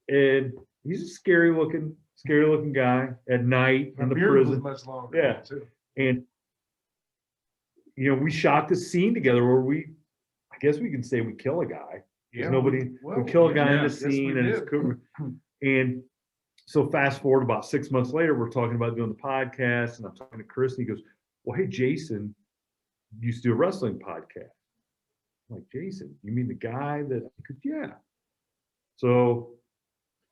C: and he's a scary looking guy at night in the prison.
D: Was much longer.
C: Yeah,
D: too.
C: and we shot this scene together where I guess we can say we kill a guy.
D: Yeah,
C: we kill a guy in the scene, and so fast forward about 6 months later, we're talking about doing the podcast, and I'm talking to Chris, and he goes, well, hey, Jason used to do a wrestling podcast. I'm like, Jason, you mean the guy that, goes, yeah. So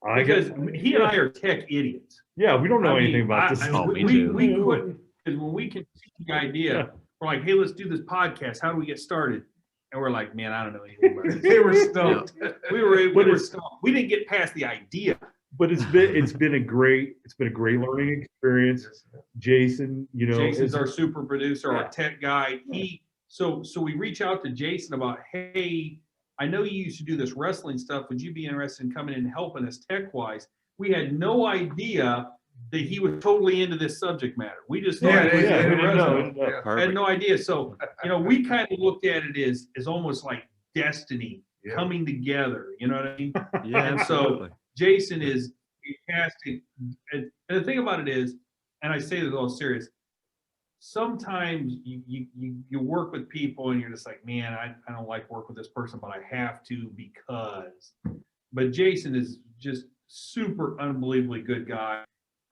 C: I guess
B: he and I are tech idiots.
C: Yeah, we don't know anything about this.
B: We couldn't, because when we conceived the idea, we're like, hey, let's do this podcast. How do we get started? And we're like, man, I don't know anything about it.
D: They were stoked.
B: We were stoked. We didn't get past the idea.
C: But it's been a great learning experience. Jason,
B: Jason's our super producer, our tech guy. So we reach out to Jason about, hey, I know you used to do this wrestling stuff. Would you be interested in coming in and helping us tech wise? We had no idea that he was totally into this subject matter. We just thought
C: we
B: had no idea. So we kind of looked at it as almost like destiny coming together. You know what I mean?
A: Yeah,
B: and
A: absolutely.
B: so Jason is fantastic. And the thing about it is, and I say this all serious, sometimes you work with people and you're just like, man, I don't like work with this person, but I have to because. But Jason is just super unbelievably good guy,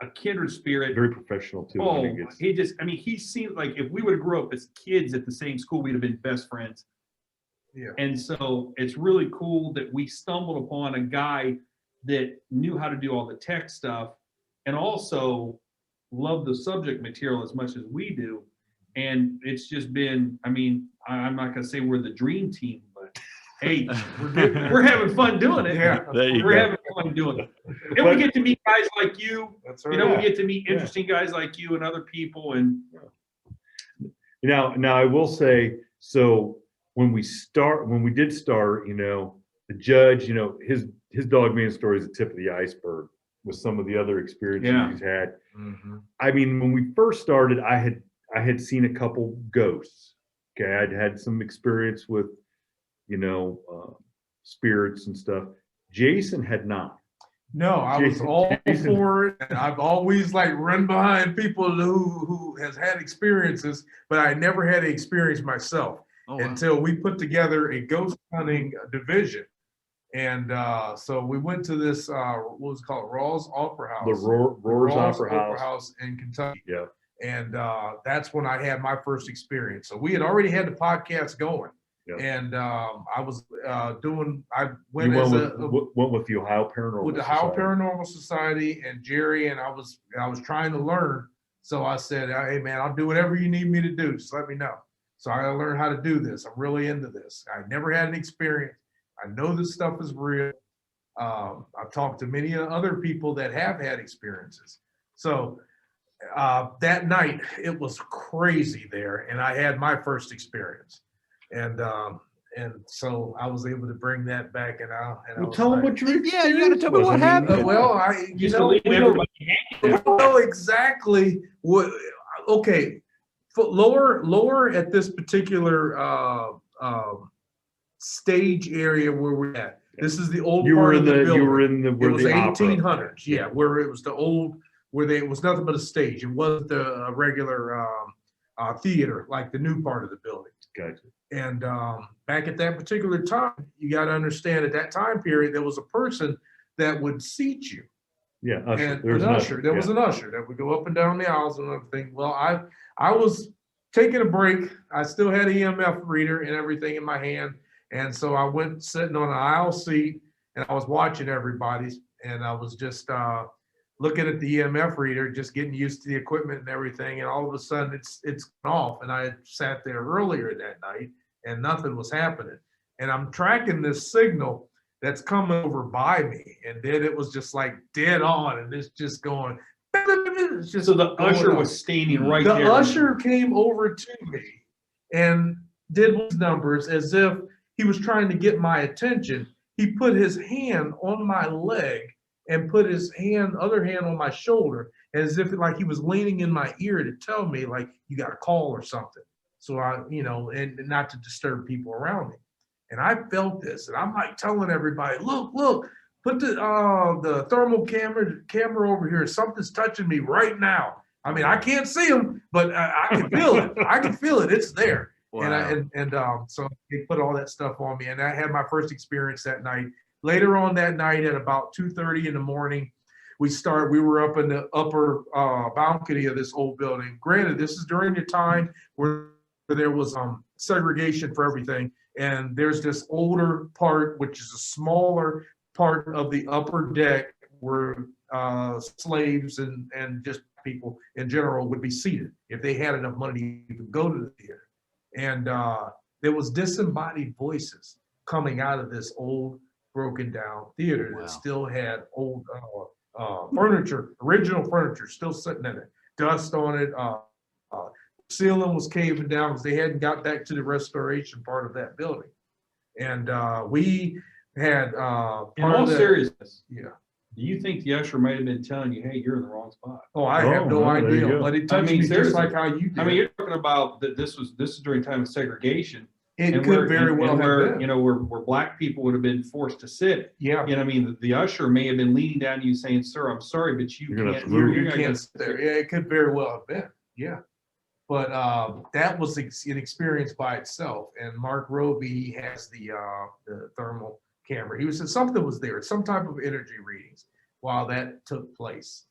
B: a kindred spirit.
C: Very professional too.
B: Oh, he seemed like if we would have grew up as kids at the same school, we'd have been best friends.
D: Yeah.
B: And so it's really cool that we stumbled upon a guy that knew how to do all the tech stuff and also loved the subject material as much as we do. And it's just been, I'm not going to say we're the dream team, but hey, we're having fun doing it.
D: Yeah,
B: we're having fun doing it. And we get to meet guys like you.
D: That's right.
B: We get to meet interesting guys like you and other people. And
C: now I will say, so when we did start, the judge, his Dogman story is the tip of the iceberg with some of the other experiences he's had.
D: Mm-hmm.
C: When we first started, I had seen a couple ghosts. Okay, I'd had some experience with, spirits and stuff. Jason had not.
D: No, I was all for it. And I've always run behind people who has had experiences, but I never had an experience myself until we put together a ghost hunting division. And so we went to this, what was it called? Raw's Opera House.
C: The Roar's Opera
D: House in Kentucky.
C: Yeah.
D: And that's when I had my first experience. So we had already had the podcast going.
C: Yeah.
D: And I was I
C: went with the Ohio
D: Paranormal Society and Jerry, and I was trying to learn. So I said, hey man, I'll do whatever you need me to do. Just let me know. So I learned how to do this. I'm really into this. I never had an experience. I know this stuff is real. I've talked to many other people that have had experiences. So that night it was crazy there, and I had my first experience. And so I was able to bring that back, and
C: tell them what you
A: you got to tell me what happened.
D: We don't know exactly what. Okay, lower at this particular stage area where we're at. This is the old part of the building.
C: You were in the where
D: it was
C: the
D: 1800s. Yeah, where it was the old it was nothing but a stage. It wasn't a regular theater like the new part of the building.
C: Gotcha.
D: And back at that particular time, you got to understand at that time period, there was a person that would seat you.
C: Yeah,
D: usher. And there was an usher that would go up and down the aisles and everything. Well, I was taking a break. I still had an EMF reader and everything in my hand. And so I went sitting on an aisle seat, and I was watching everybody's, and I was just looking at the EMF reader, just getting used to the equipment and everything. And all of a sudden it's off. And I had sat there earlier that night and nothing was happening. And I'm tracking this signal that's coming over by me. And then it was just dead on, and it's just going. It's just
B: so the usher was standing right there.
D: The usher came over to me and did his numbers as if he was trying to get my attention. he put his hand on my leg and put his other hand on my shoulder, as if like he was leaning in my ear to tell me like, you got a call or something. So I, and not to disturb people around me. And I felt this, and I'm like telling everybody, look, put the thermal camera over here. Something's touching me right now. I mean, I can't see him, but I can feel it. I can feel it. It's there. Wow. And so they put all that stuff on me, and I had my first experience that night. Later on that night at about 2:30 in the morning, we were up in the upper balcony of this old building. Granted, this is during the time where there was segregation for everything. And there's this older part, which is a smaller part of the upper deck where slaves and just people in general would be seated if they had enough money to go to the theater. And there was disembodied voices coming out of this old broken down theater that still had old furniture, original furniture still sitting in it, dust on it. Ceiling was caving down because they hadn't got back to the restoration part of that building. And we had
B: in all seriousness,
D: yeah.
B: Do you think the usher might have been telling you, hey, you're in the wrong spot?
D: Oh, I have no idea, but it touched me just like how you did.
B: I mean, you're talking about that this is during time of segregation.
D: It could very well have been.
B: Where black people would have been forced to sit.
D: Yeah.
B: I mean, the usher may have been leaning down to you saying, sir, I'm sorry, but you
D: can't sit there. Yeah, it could very well have been. Yeah. But that was an experience by itself. And Mark Roby, he has the thermal camera. He said something was there, some type of energy readings while that took place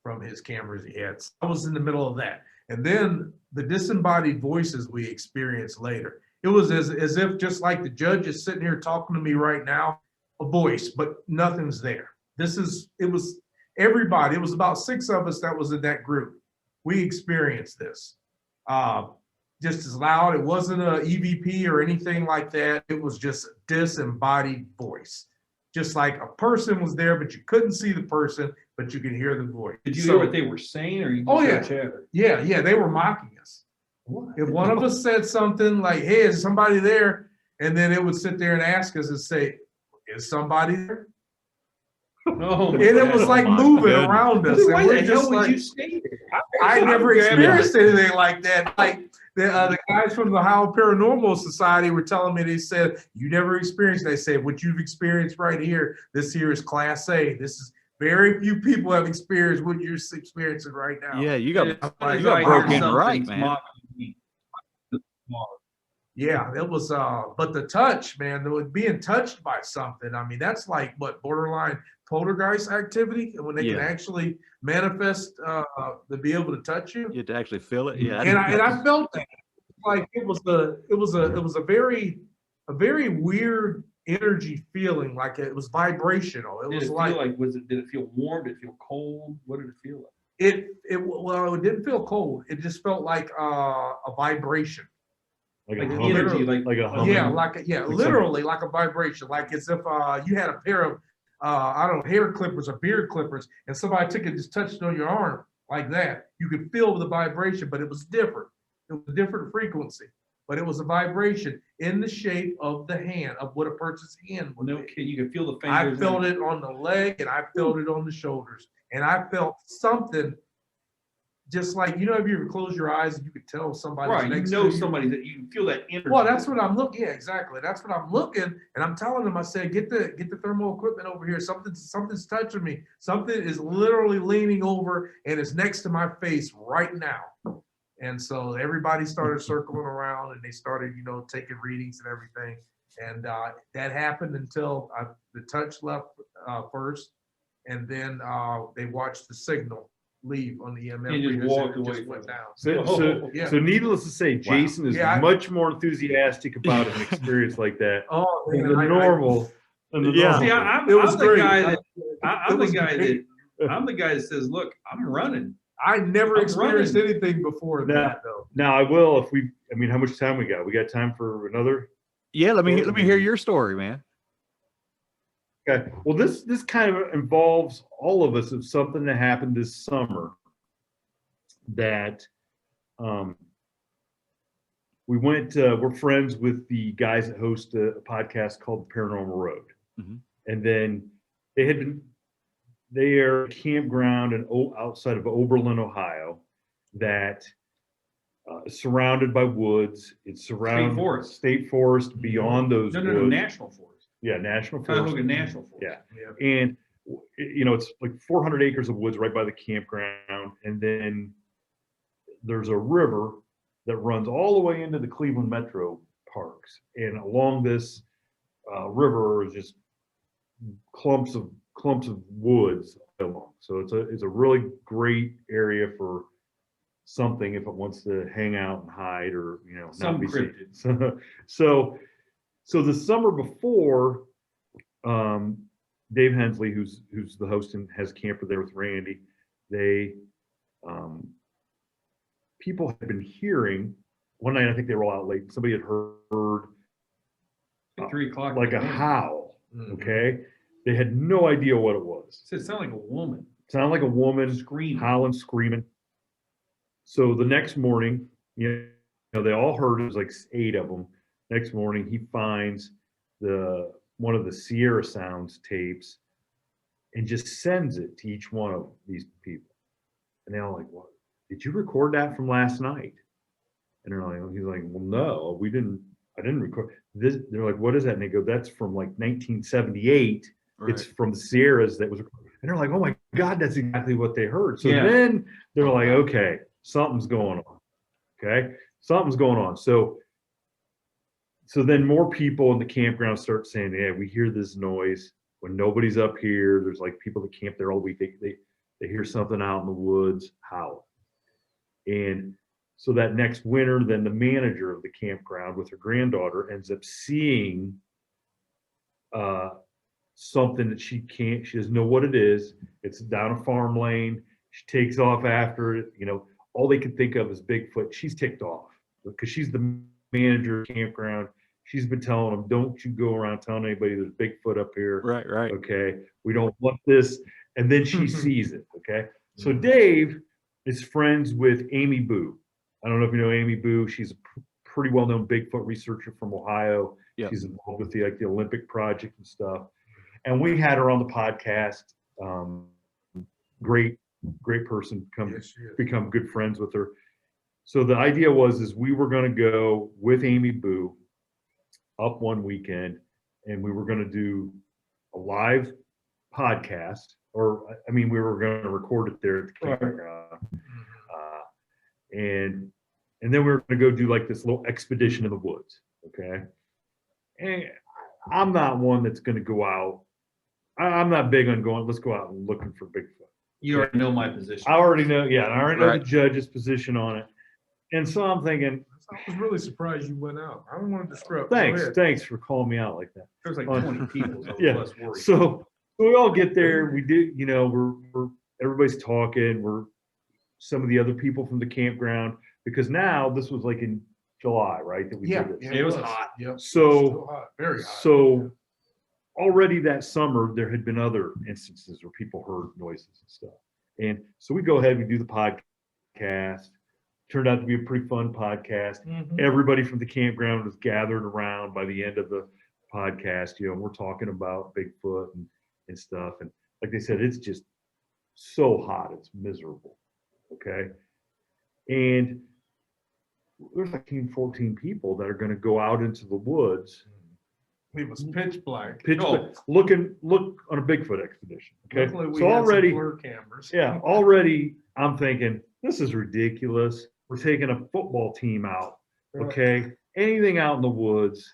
D: from his cameras he had. So I was in the middle of that. And then the disembodied voices we experienced later. It was as if just like the judge is sitting here talking to me right now, a voice, but nothing's there. It was everybody. It was about 6 of us that was in that group. We experienced this. Just as loud. It wasn't a EVP or anything like that. It was just a disembodied voice. Just like a person was there, but you couldn't see the person, but you could hear the voice.
B: Did you hear what they were saying, or you just chatter?
D: Yeah, they were mocking us. What? If one of us said something like, hey, is somebody there? And then it would sit there and ask us and say, is somebody there?
B: Oh,
D: and it was like moving around us.
B: Why the hell would you stay there?
D: I never experienced anything like that. Like the guys from the Ohio Paranormal Society were telling me, they said, you never experienced. They said, what you've experienced right here, this here is Class A. This is very few people have experienced what you're experiencing right now.
A: Yeah, you got broken right, man.
D: Yeah, it was, but the touch, man, being touched by something, I mean, that's like what, borderline poltergeist activity, and when they can actually manifest to be able to touch you.
A: You have to actually feel it. Yeah.
D: And I felt that. Like it was a very weird energy feeling, like it was vibrational. Did
B: it feel warm? Did it feel cold? What did it feel like?
D: It didn't feel cold. It just felt like a vibration.
B: Like energy, like a humming.
D: Literally like a vibration, like as if you had a pair of hair clippers or beard clippers, and somebody took it, just touched on your arm like that. You could feel the vibration, but it was different. It was a different frequency, but it was a vibration in the shape of the hand, of what a person's hand would be.
B: You could feel the fingers.
D: I felt it on the leg, and I felt it on the shoulders, and I felt something. Just like, if you ever close your eyes and you could tell somebody's next to you.
B: Somebody that you feel that energy.
D: Well, that's what I'm looking. Yeah, exactly. That's what I'm looking, and I'm telling them. I said, get the thermal equipment over here. Something's touching me. Something is literally leaning over and is next to my face right now. And so everybody started circling around, and they started, taking readings and everything. And that happened until the touch left first, and then they watched the signal leave on the EMF.
B: He just walked away.
D: Went down.
C: So needless to say, Jason is much more enthusiastic about an experience like that than the normal.
B: I'm the guy that says, look, I'm running.
D: I never experienced anything before that, though.
C: Now I will how much time we got? We got time for another?
A: Yeah, let me hear your story, man.
C: Okay. Well, this kind of involves all of us of something that happened this summer that we went, we're friends with the guys that host a podcast called The Paranormal Road. And then they are a campground outside of Oberlin, Ohio, that is surrounded by woods. It's surrounded state forest beyond those woods.
B: No, national forest.
C: Yeah, national forest.
B: Cuyahoga National Forest.
C: Yeah. And it's like 400 acres of woods right by the campground, and then there's a river that runs all the way into the Cleveland Metro parks, and along this river is just clumps of woods along. So it's a really great area for something if it wants to hang out and hide, or
B: Some
C: not be
B: cryptid.
C: So the summer before, Dave Hensley, who's the host and has a camper there with Randy, they people had been hearing one night. I think they were all out late. Somebody had heard
B: At 3 o'clock.
C: like a howl. Okay, they had no idea what it was.
B: It sounded like a woman.
C: Sounded like a woman
B: Screaming.
C: howling, screaming. So the next morning, they all heard, it was like 8 of them. Next morning, he finds one of the Sierra Sounds tapes and just sends it to each one of these people. And they're all like, "What? Did you record that from last night?" And he's like, "Well, no, I didn't record this." They're like, "What is that?" And they go, "That's from like 1978.
A: Right.
C: It's from the Sierras that was recorded." And they're like, "Oh my God, that's exactly what they heard." So
B: Yeah.
C: then they're like, "Okay, something's going on." Okay, something's going on. So then more people in the campground start saying, "Yeah, we hear this noise when nobody's up here. There's like people that camp there all week. They hear something out in the woods howling." And so that next winter, then the manager of the campground with her granddaughter ends up seeing something that she doesn't know what it is. It's down a farm lane. She takes off after it. All they can think of is Bigfoot. She's ticked off because she's the manager of the campground. She's been telling them, "Don't you go around telling anybody there's Bigfoot up here."
A: Right.
C: Okay. We don't want this. And then she sees it. Okay. So Dave is friends with Amy Boo. I don't know if you know Amy Boo. She's a pretty well-known Bigfoot researcher from Ohio.
A: Yep.
C: She's involved with the Olympic Project and stuff. And we had her on the podcast. Great person. Become good friends with her. So the idea is we were going to go with Amy Boo up one weekend, and we were going to do a live podcast, we were going to record it there at the campground. And then we were going to go do like this little expedition in the woods. Okay. And I'm not one that's going to go out. I'm not big on going, let's go out and looking for Bigfoot.
B: You already know my position.
C: I already know
A: Right.
C: the judge's position on it. And so I'm thinking,
D: I was really surprised you went out. I don't want to disrupt.
C: thanks for calling me out like that.
B: There was like 20 people, so I was
C: Yeah.
B: less worried.
C: So we all get there. We do, we're everybody's talking. We're some of the other people from the campground, because now this was like in July, right? That we did this.
B: It was hot.
D: Yep.
C: So-
D: Still hot, very hot.
C: So already that summer, there had been other instances where people heard noises and stuff. And so we go ahead, we do the podcast. Turned out to be a pretty fun podcast. Everybody from the campground was gathered around by the end of the podcast, and we're talking about Bigfoot and stuff. And like they said, it's just so hot, it's miserable. Okay. And there's like 14 people that are going to go out into the woods.
D: It was pitch black.
C: Look on a Bigfoot expedition. Okay.
D: Luckily, we
C: So
D: had
C: already,
D: some blur cameras.
C: yeah, already I'm thinking, this is ridiculous. We're taking a football team out. Okay. Anything out in the woods,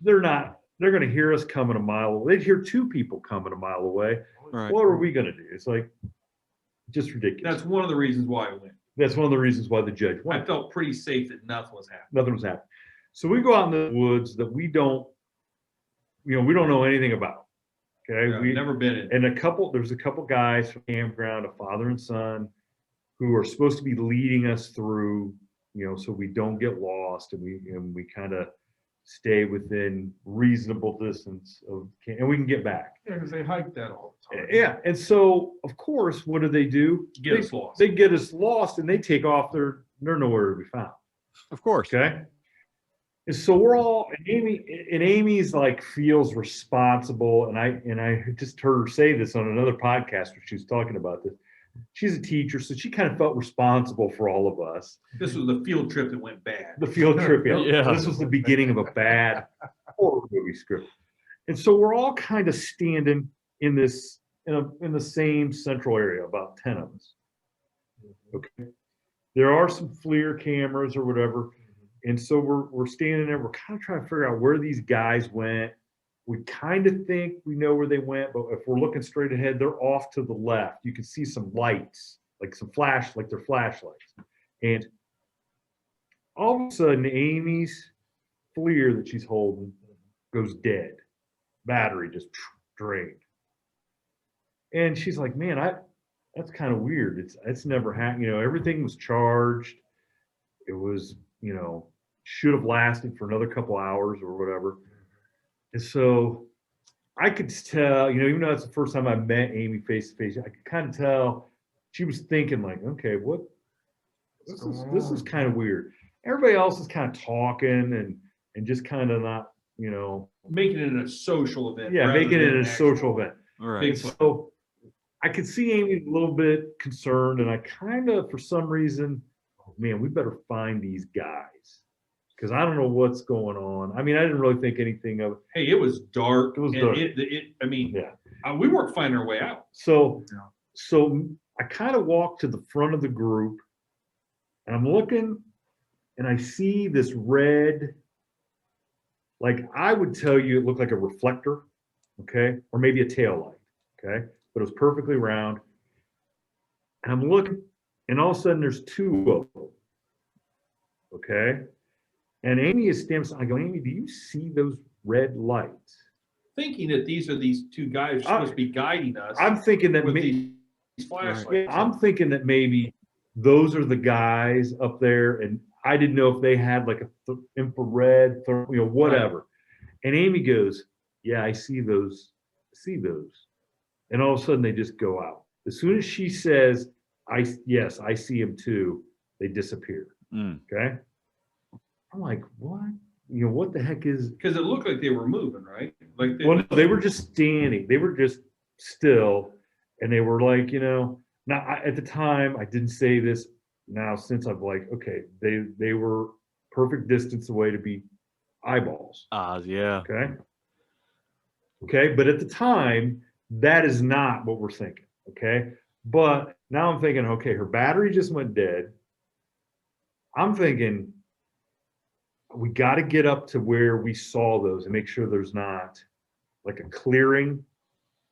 C: they're going to hear us coming a mile away. They'd hear 2 people coming a mile away.
A: Right.
C: What are we going to do? It's like, just ridiculous.
B: That's one of the reasons why I went.
C: That's one of the reasons why the judge went.
B: I felt pretty safe that nothing was happening.
C: Nothing was happening. So we go out in the woods that we don't know anything about. Okay.
B: Yeah, I've never been in.
C: And there's a couple guys from the campground, a father and son, who are supposed to be leading us through, so we don't get lost, and we kind of stay within reasonable distance and we can get back.
D: Yeah, because they hike that all the time.
C: Yeah. And so of course, what do?
B: Get us lost.
C: They get us lost and they take off. They're nowhere to be found.
A: Of course.
C: Okay. And so we're all, and Amy's like feels responsible. And I just heard her say this on another podcast where she was talking about this. She's a teacher, so she kind of felt responsible for all of us.
B: This was the field trip that went bad.
C: The field trip, yeah.
A: Yeah.
C: This was the beginning of a bad horror movie script. And so we're all kind of standing in this, in the same central area, about 10 of us. Okay. There are some FLIR cameras or whatever. And so we're standing there, we're kind of trying to figure out where these guys went. We kind of think we know where they went, but if we're looking straight ahead, they're off to the left. You can see some lights, like some flash, like they're flashlights. And all of a sudden, Amy's FLIR that she's holding goes dead. Battery just drained. And she's like, man, that's kind of weird. It's never happened. You know, everything was charged. It was, you know, should have lasted for another couple hours or whatever. And so I could tell, you know, even though it's the first time I met Amy face to face, I could kind of tell she was thinking like, okay, this is kind of weird. Everybody else is kind of talking and just kind of not, you know,
B: Making it a social event.
C: yeah, making it a social event.
A: Right.
C: And so I could see Amy a little bit concerned, and I kind of, for some reason, oh man, we better find these guys because I don't know what's going on. I mean, I didn't really think anything of it.
B: Hey, it was dark.
C: It was
B: and
C: dark.
B: I mean,
C: Yeah.
B: we weren't finding our way out.
C: So I kind of walked to the front of the group, and I'm looking, and I see this red, like I would tell you it looked like a reflector, okay, or maybe a tail light, okay, but it was perfectly round. And I'm looking, and all of a sudden there's two of them, okay. And Amy is standing. I go, Amy, do you see those red lights?
B: Thinking that these two guys are supposed to be guiding us.
C: I'm thinking that
B: with
C: maybe
B: these flashlights.
C: yeah, I'm thinking that maybe those are the guys up there, and I didn't know if they had like a infrared, you know, whatever. Right. And Amy goes, "Yeah, I see those. And all of a sudden they just go out. As soon as she says, yes, I see them too, they disappear. Okay. I'm like, what? You know, what the heck is?
B: Because it looked like they were moving, right? Like
C: they were just standing. They were just still, and they were like, you know. Now at the time I didn't say this. Now since I've like, okay, they were perfect distance away to be eyeballs.
A: Yeah.
C: Okay. Okay, but at the time, that is not what we're thinking. Okay, but now I'm thinking, okay, her battery just went dead. I'm thinking we got to get up to where we saw those and make sure there's not like a clearing,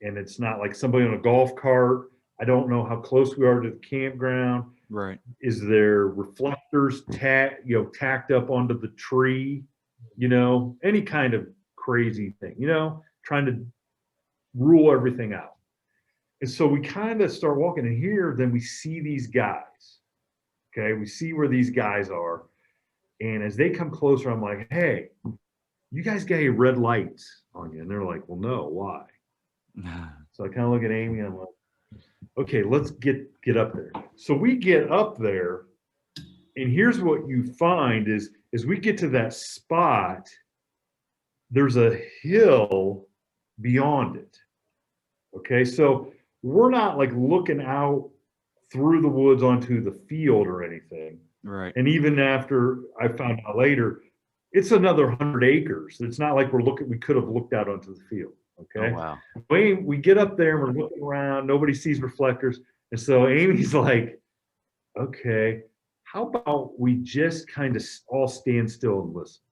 C: and it's not like somebody on a golf cart. I don't know how close we are to the campground.
A: Right.
C: Is there reflectors tacked up onto the tree? You know, any kind of crazy thing, you know, trying to rule everything out. And so we kind of start walking, and here, then we see these guys. Okay, we see where these guys are. And as they come closer, I'm like, hey, you guys got your red lights on you. And they're like, well, no, why? So I kind of look at Amy and I'm like, okay, let's get up there. So we get up there, and here's what you find is we get to that spot, there's a hill beyond it. Okay, so we're not like looking out through the woods onto the field or anything.
A: Right.
C: And even after I found out later, it's another 100 acres. It's not like we could have looked out onto the field. Okay.
A: Oh, wow.
C: We get up there and we're looking around, nobody sees reflectors. And so Amy's like, okay, how about we just kind of all stand still and listen?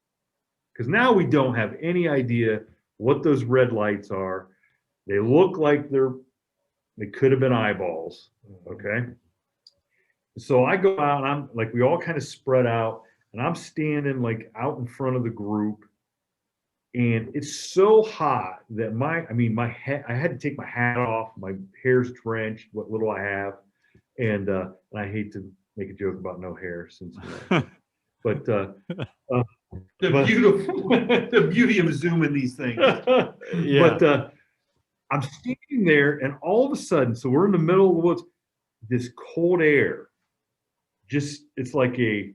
C: Because now we don't have any idea what those red lights are. They look like they could have been eyeballs. Okay. So I go out and I'm like, we all kind of spread out, and I'm standing like out in front of the group, and it's so hot that my head, I had to take my hat off, my hair's drenched, what little I have. And I hate to make a joke about no hair since, but
B: the beauty of zooming these things.
A: Yeah.
C: But I'm standing there, and all of a sudden, so we're in the middle of the woods, this cold air, it's like a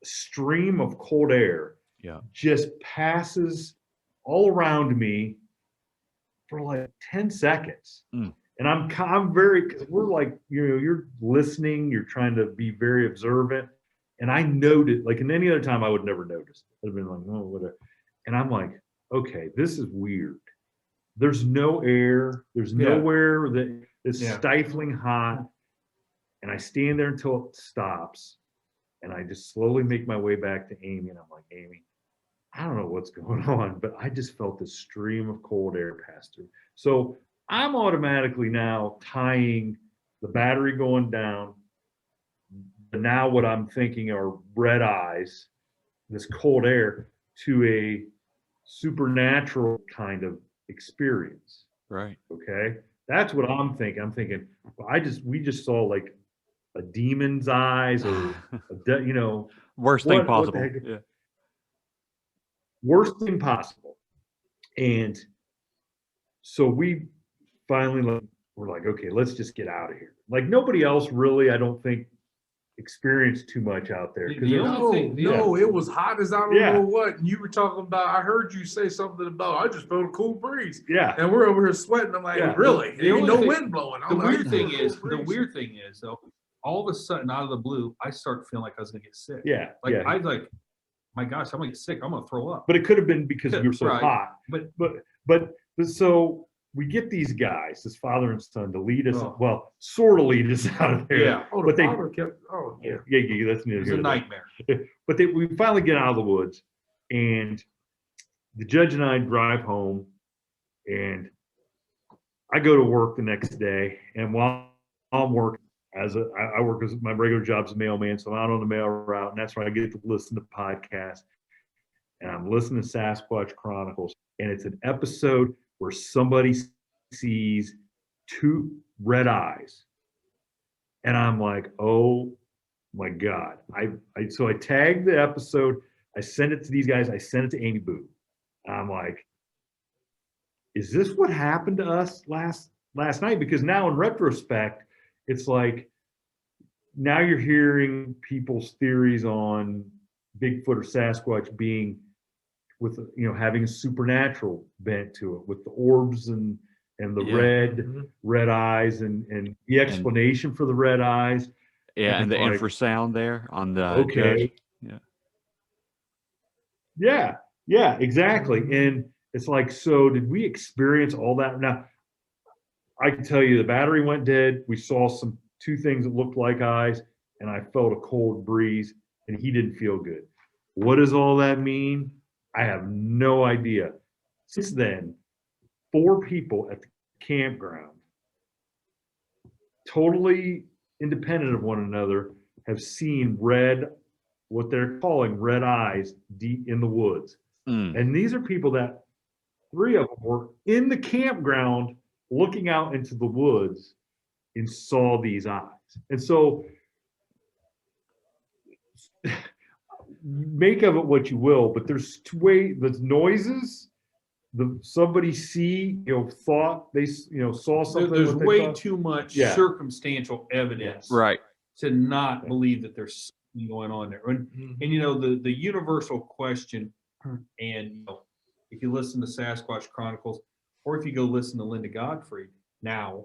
C: stream of cold air. just passes all around me for like 10 seconds. And I'm very, because we're like, you're listening, you're trying to be very observant. And I noted, like in any other time, I would never notice. I'd have been like, oh, whatever. And I'm like, okay, this is weird. There's no air. There's nowhere that it's stifling hot. And I stand there until it stops. And I just slowly make my way back to Amy. And I'm like, Amy, I don't know what's going on, but I just felt this stream of cold air pass through. So I'm automatically now tying the battery going down. Now what I'm thinking are red eyes, this cold air, to a supernatural kind of experience.
A: Right.
C: Okay. That's what I'm thinking. I'm thinking, we just saw like a demon's eyes or,
A: worst thing possible. Yeah.
C: Worst thing possible. And so we finally we're like, okay, let's just get out of here. Like nobody else really, I don't think, experienced too much out there.
D: No, it was hot as I don't know what. And you were talking about, I heard you say something about, I just felt a cool breeze.
C: Yeah.
D: And we're over here sweating. I'm like, really? There ain't no wind blowing.
B: The weird thing is, though, all of a sudden, out of the blue, I start feeling like I was gonna get sick.
C: Yeah.
B: I was like, my gosh, I'm gonna get sick. I'm gonna throw up.
C: But it could have been because we were so hot. But so we get these guys, this father and son, to lead us, sort of lead us out of there.
B: Yeah.
D: Oh,
C: but
D: father kept,
C: yeah, that's near.
B: It was a nightmare.
C: But we finally get out of the woods, and the judge and I drive home, and I go to work the next day, and while I'm working, I work as my regular job as a mailman, so I'm out on the mail route, and that's where I get to listen to podcasts. And I'm listening to Sasquatch Chronicles, and it's an episode where somebody sees two red eyes, and I'm like, oh my God! So I tagged the episode. I sent it to these guys. I sent it to Amy Boo. I'm like, is this what happened to us last night? Because now in retrospect, it's like now you're hearing people's theories on Bigfoot or Sasquatch being with, having a supernatural bent to it, with the orbs and the red eyes and the explanation for the red eyes.
A: Yeah, and the infrasound there on the
C: okay. Judge. Yeah, exactly. And it's like, so did we experience all that? Now, I can tell you the battery went dead. We saw two things that looked like eyes, and I felt a cold breeze, and he didn't feel good. What does all that mean? I have no idea. Since then, 4 people at the campground, totally independent of one another, have seen what they're calling red eyes deep in the woods. And these are people that 3 of them were in the campground looking out into the woods and saw these eyes. And so make of it what you will, but there's noises. Somebody thought they saw something.
B: There's way too much circumstantial evidence,
A: right,
B: to not believe that there's something going on there. And the universal question, and if you listen to Sasquatch Chronicles, or if you go listen to Linda Godfrey now,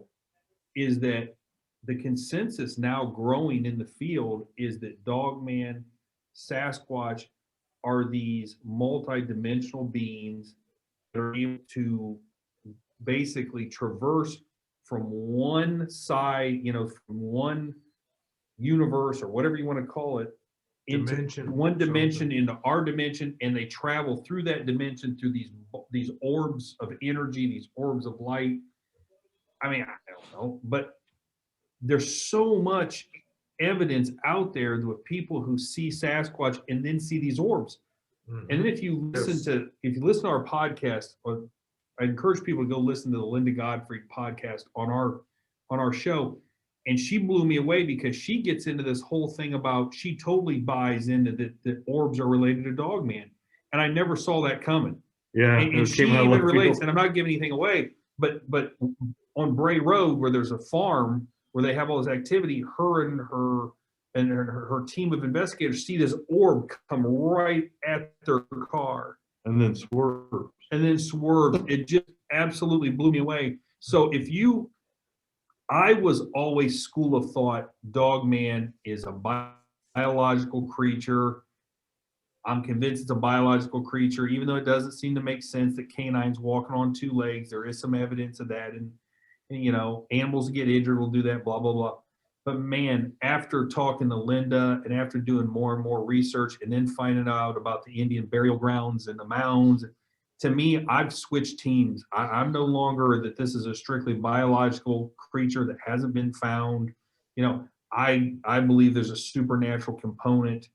B: is that the consensus now growing in the field is that Dogman, Sasquatch are these multi-dimensional beings that are able to basically traverse from one side, from one universe or whatever you want to call it, into one dimension, into our dimension, and they travel through that dimension through these orbs of energy, these orbs of light. I mean, I don't know, but there's so much evidence out there with people who see Sasquatch and then see these orbs. And then if you listen to our podcast, or I encourage people to go listen to the Linda Godfrey podcast on our show. And she blew me away because she gets into this whole thing about, she totally buys into that orbs are related to Dogman. And I never saw that coming.
C: Yeah.
B: And she even relates, and I'm not giving anything away, but on Bray Road, where there's a farm where they have all this activity, her and her and her team of investigators see this orb come right at their car.
C: And then swerves.
B: It just absolutely blew me away. So I was always school of thought, Dogman is a biological creature. I'm convinced it's a biological creature, even though it doesn't seem to make sense that canines walking on 2 legs. There is some evidence of that. And animals get injured will do that, blah, blah, blah. But man, after talking to Linda and after doing more and more research and then finding out about the Indian burial grounds and the mounds, to me, I've switched teams. I'm no longer that this is a strictly biological creature that hasn't been found. I believe there's a supernatural component,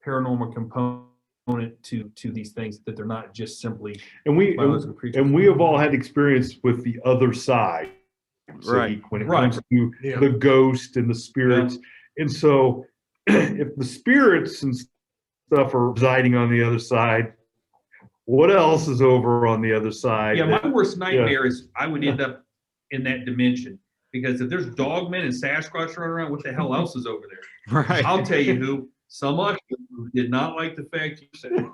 B: paranormal component to these things, that they're not just simply biological creatures.
C: And we have all had experience with the other side.
A: Right.
C: When it comes to the ghost and the spirits. And so if the spirits and stuff are residing on the other side, what else is over on the other side?
B: Yeah, my worst nightmare is I would end up in that dimension, because if there's Dogmen and Sasquatch running around, what the hell else is over there?
A: Right.
B: I'll tell you who. Some of you did not like the fact you said it.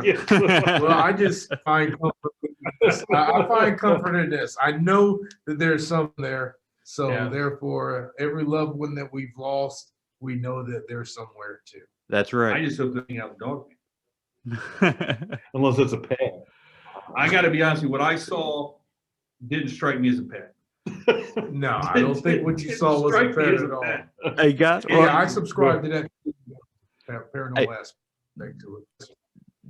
D: Yeah. Well, I just find comfort in this. I find comfort in this. I know that there's some there. So therefore, every loved one that we've lost, we know that there's somewhere too.
A: That's right.
B: I just hope they're out the Dogman.
C: Unless it's a pet.
B: I got to be honest with you, what I saw didn't strike me as a pet.
D: No, I don't think what you saw was a pet at all.
A: Hey, guys.
D: Yeah, I subscribe to that paranormal aspect to it.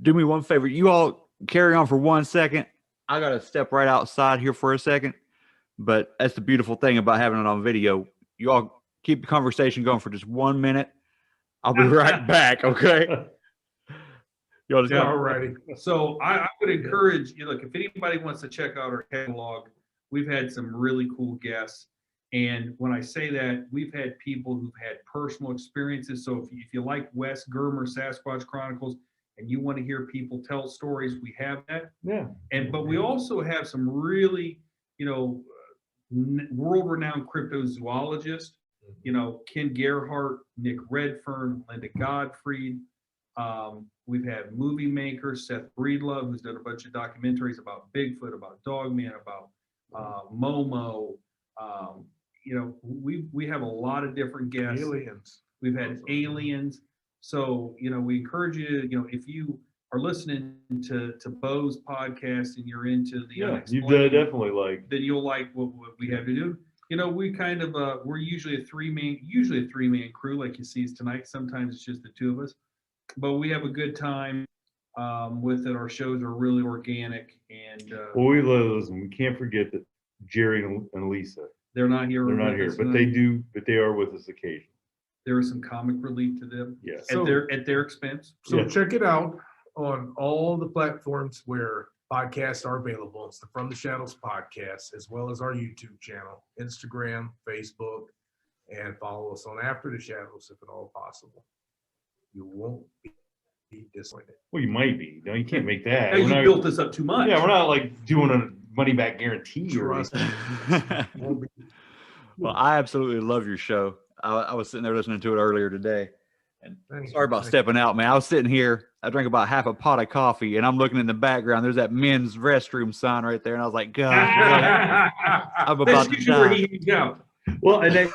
A: Do me one favor. You all carry on for 1 second. I got to step right outside here for a second. But that's the beautiful thing about having it on video. You all keep the conversation going for just 1 minute. I'll be right back, okay? Y'all just
B: all righty. So I would encourage you, look, if anybody wants to check out our catalog, we've had some really cool guests. And when I say that, we've had people who've had personal experiences. So if you like Wes Germer, Sasquatch Chronicles, and you want to hear people tell stories, we have that.
C: Yeah.
B: But we also have some really, world-renowned cryptozoologists. Ken Gerhardt, Nick Redfern, Linda Godfrey. We've had movie makers, Seth Breedlove, who's done a bunch of documentaries about Bigfoot, about Dogman, about Momo. We have a lot of different guests.
D: Aliens.
B: We've had aliens. So, we encourage you, if you are listening to Bo's podcast and you're into the
C: you've
B: unexplained,
C: definitely like,
B: then you'll like what we have to do. We kind of, we're usually a three-man crew, like you see us tonight. Sometimes it's just the two of us, but we have a good time with it. Our shows are really organic, and
C: well, we love them. We can't forget that Jerry and Lisa.
B: They're not here.
C: They're not here, but they do. But they are with us occasionally.
B: There is some comic relief to them.
C: Yeah.
B: At their expense.
D: So check it out on all the platforms where podcasts are available. It's the From the Shadows podcast, as well as our YouTube channel, Instagram, Facebook, and follow us on After the Shadows if at all possible. You won't be disappointed.
C: Well, you might be. No, you can't make that.
B: Hey, you built this up too much.
C: Yeah, we're not like doing a money back guarantee or anything.
A: Well, I absolutely love your show. I was sitting there listening to it earlier today. And sorry about stepping out, man. I was sitting here. I drank about half a pot of coffee, and I'm looking in the background. There's that men's restroom sign right there, and I was like, God, I'm about to die.
C: Well, and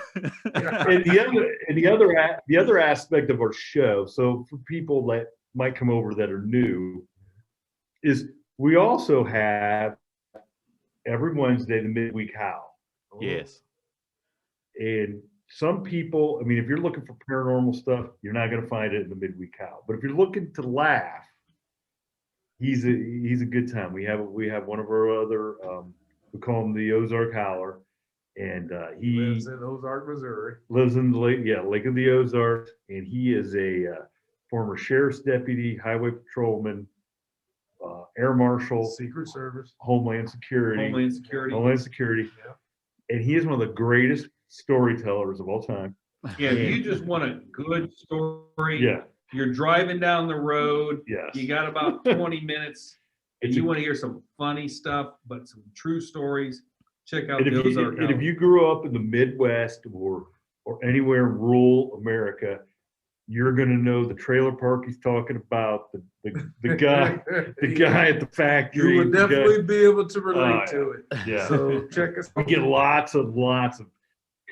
C: the other aspect of our show. So for people that might come over that are new, is we also have every Wednesday the midweek howl.
A: Yes.
C: And some people, I mean, if you're looking for paranormal stuff, you're not going to find it in the midweek howl. But if you're looking to laugh, he's a good time. We have one of our other, we call him the Ozark Howler, and he
D: lives in Ozark, Missouri.
C: Lives in the Lake of the Ozarks, and he is a former sheriff's deputy, highway patrolman, air marshal,
D: Secret Service,
C: Homeland Security.
B: Yeah.
C: And he is one of the greatest storytellers of all time.
B: Yeah, you just want a good story.
C: Yeah.
B: You're driving down the road.
C: Yes.
B: You got about 20 minutes, and you want to hear some funny stuff, but some true stories. Check out the Ozark Howler.
C: And if you grew up in the Midwest or or anywhere in rural America, you're gonna know the trailer park he's talking about, the guy, the guy at the factory.
D: You would
C: the guy-
D: definitely be able to relate
C: Oh,
D: to it.
C: Yeah.
D: So check us
C: We
D: out.
C: get lots of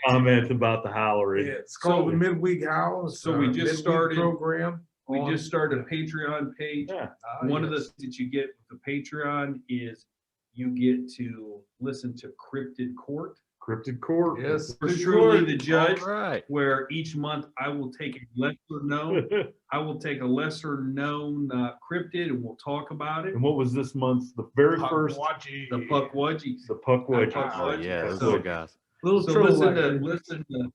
C: comments about the howler.
D: Yeah, it's called the Midweek Howl.
B: So we just
D: midweek
B: started-
D: program.
B: We
D: on-
B: just started a Patreon page.
C: Yeah.
B: One of the
D: yes.
B: things that you get with the Patreon is you get to listen to Cryptid Court.
C: Cryptid Court.
D: Yes.
B: For
D: Good
B: truly
D: Lord.
B: the judge,
A: All right.
B: where each month I will take a lesser known, cryptid and we'll talk about it.
C: And what was this month's, the very first?
D: Puckwudgie.
B: The Puckwudgies.
C: The Puckwudgie.
A: Oh, yeah, those
B: So-
A: good guys.
D: Little
B: So
D: troll
B: listen
D: action.
B: to,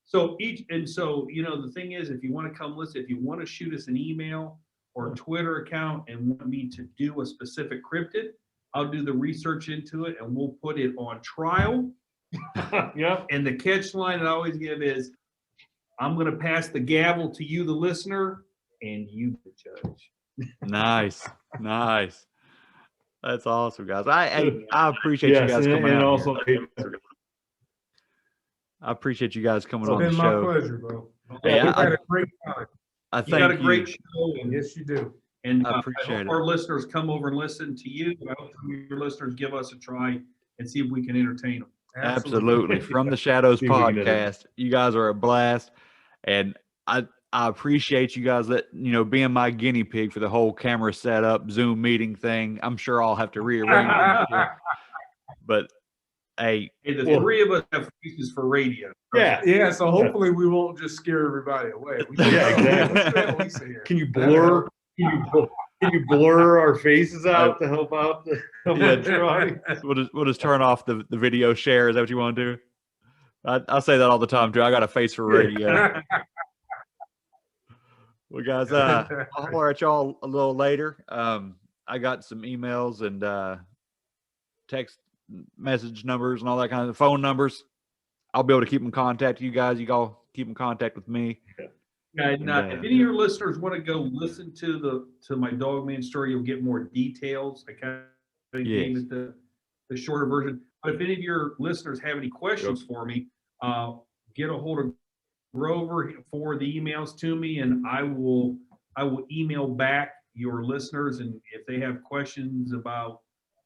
B: so the thing is, if you want to come listen, if you want to shoot us an email or a Twitter account and want me to do a specific cryptid, I'll do the research into it and we'll put it on trial.
C: Yep.
B: And the catch line I always give is, I'm going to pass the gavel to you, the listener, and you, the judge.
A: Nice. Nice. That's awesome, guys. I appreciate you guys coming
C: and
A: out.
C: also,
A: here. I appreciate you guys coming
D: It's
A: on the
D: been my
A: show.
D: pleasure, bro.
A: Yeah,
D: We've had a great time.
A: I
B: You got a
A: thank
B: great
A: you.
B: show, and
D: Yes, you do.
B: And
A: I
B: I
A: appreciate
B: hope
A: it.
B: our listeners come over and listen to you. I hope your listeners give us a try and see if we can entertain them.
A: Absolutely. From the Shadows
C: See if we can do it.
A: podcast. You guys are a blast. And I appreciate you guys being my guinea pig for the whole camera setup, Zoom meeting thing. I'm sure I'll have to rearrange it. But hey,
B: Hey, the three of us have faces for radio.
C: yeah.
D: Yeah, so hopefully we won't just scare everybody away. We can-
C: Yeah, exactly.
D: Let's get Lisa here.
C: Can you blur? Can you blur our faces out to help out the drawing?
A: we'll just turn off the video share. Is that what you want to do? I say that all the time too. I got a face for radio. Well, guys, I'll holler at y'all a little later. I got some emails and text message numbers and all that kind of phone numbers. I'll be able to keep in contact with you guys. You all keep in contact with me.
B: And if any of your listeners want to go listen to my Dogman story, you'll get more details. I kind of gave it the shorter version. But if any of your listeners have any questions for me, get a hold of Grover, forward the emails to me, and I will email back your listeners. And if they have questions about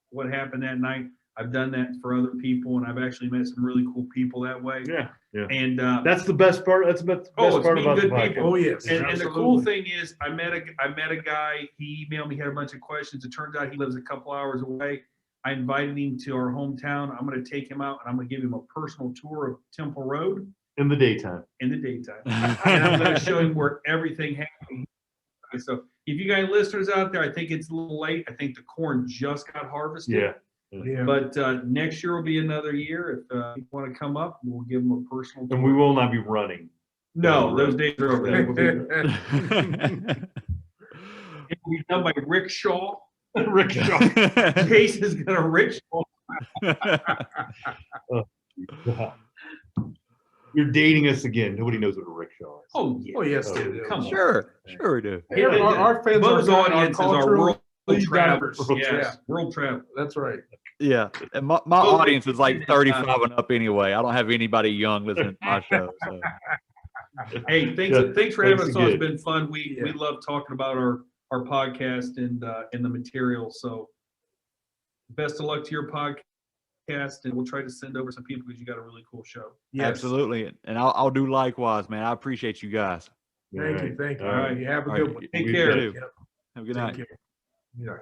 B: what happened that night, I've done that for other people, and I've actually met some really cool people that way.
C: Yeah, yeah.
B: And
C: That's the best part. That's the best part
B: meeting
C: about the
B: good
C: podcast.
B: people.
D: Oh, yes.
B: And the cool thing is, I met a guy. He emailed me, had a bunch of questions. It turns out he lives a couple hours away. I invited him to our hometown. I'm going to take him out, and I'm going to give him a personal tour of Temple Road
C: In the daytime.
B: in the daytime, and I'm going to show him where everything happened. So, if you guys listeners out there, I think it's a little late. I think the corn just got harvested.
C: Yeah.
D: Yeah.
B: But next year will be another year. If you want to come up, we'll give them a personal tour.
C: And we will not be running.
B: No, those days are over. It will be done by rickshaw.
C: Rickshaw.
B: Case is gonna rickshaw.
C: You're dating us again. Nobody knows what a rickshaw is.
B: Oh yeah.
D: Oh, yes,
C: Oh,
D: they do.
B: Come on.
A: Sure we do.
D: Yeah, our fans
B: Bubba's
D: are
B: audience is our
D: cultural
B: world
D: lead
B: travelers.
D: divers.
B: Yes, world travel.
D: That's right.
A: Yeah. And my
B: Oh,
A: audience is like 35 and up anyway. I don't have anybody young listening to my show. So.
B: Hey, thanks
C: Yeah,
B: for having us
C: thanks
B: on. It's
C: again.
B: been fun. We love talking about our podcast and the material. So best of luck to your podcast, and we'll try to send over some people because you got a really cool show.
D: Yes.
A: Absolutely. And I'll do likewise, man. I appreciate you guys.
D: Thank you. Thank you.
C: All right.
D: You have a
A: All
D: good
A: right.
D: one.
B: Take
C: We
B: care.
A: do.
D: Yep.
A: Have a good
D: Take
A: night.
D: care. Yeah.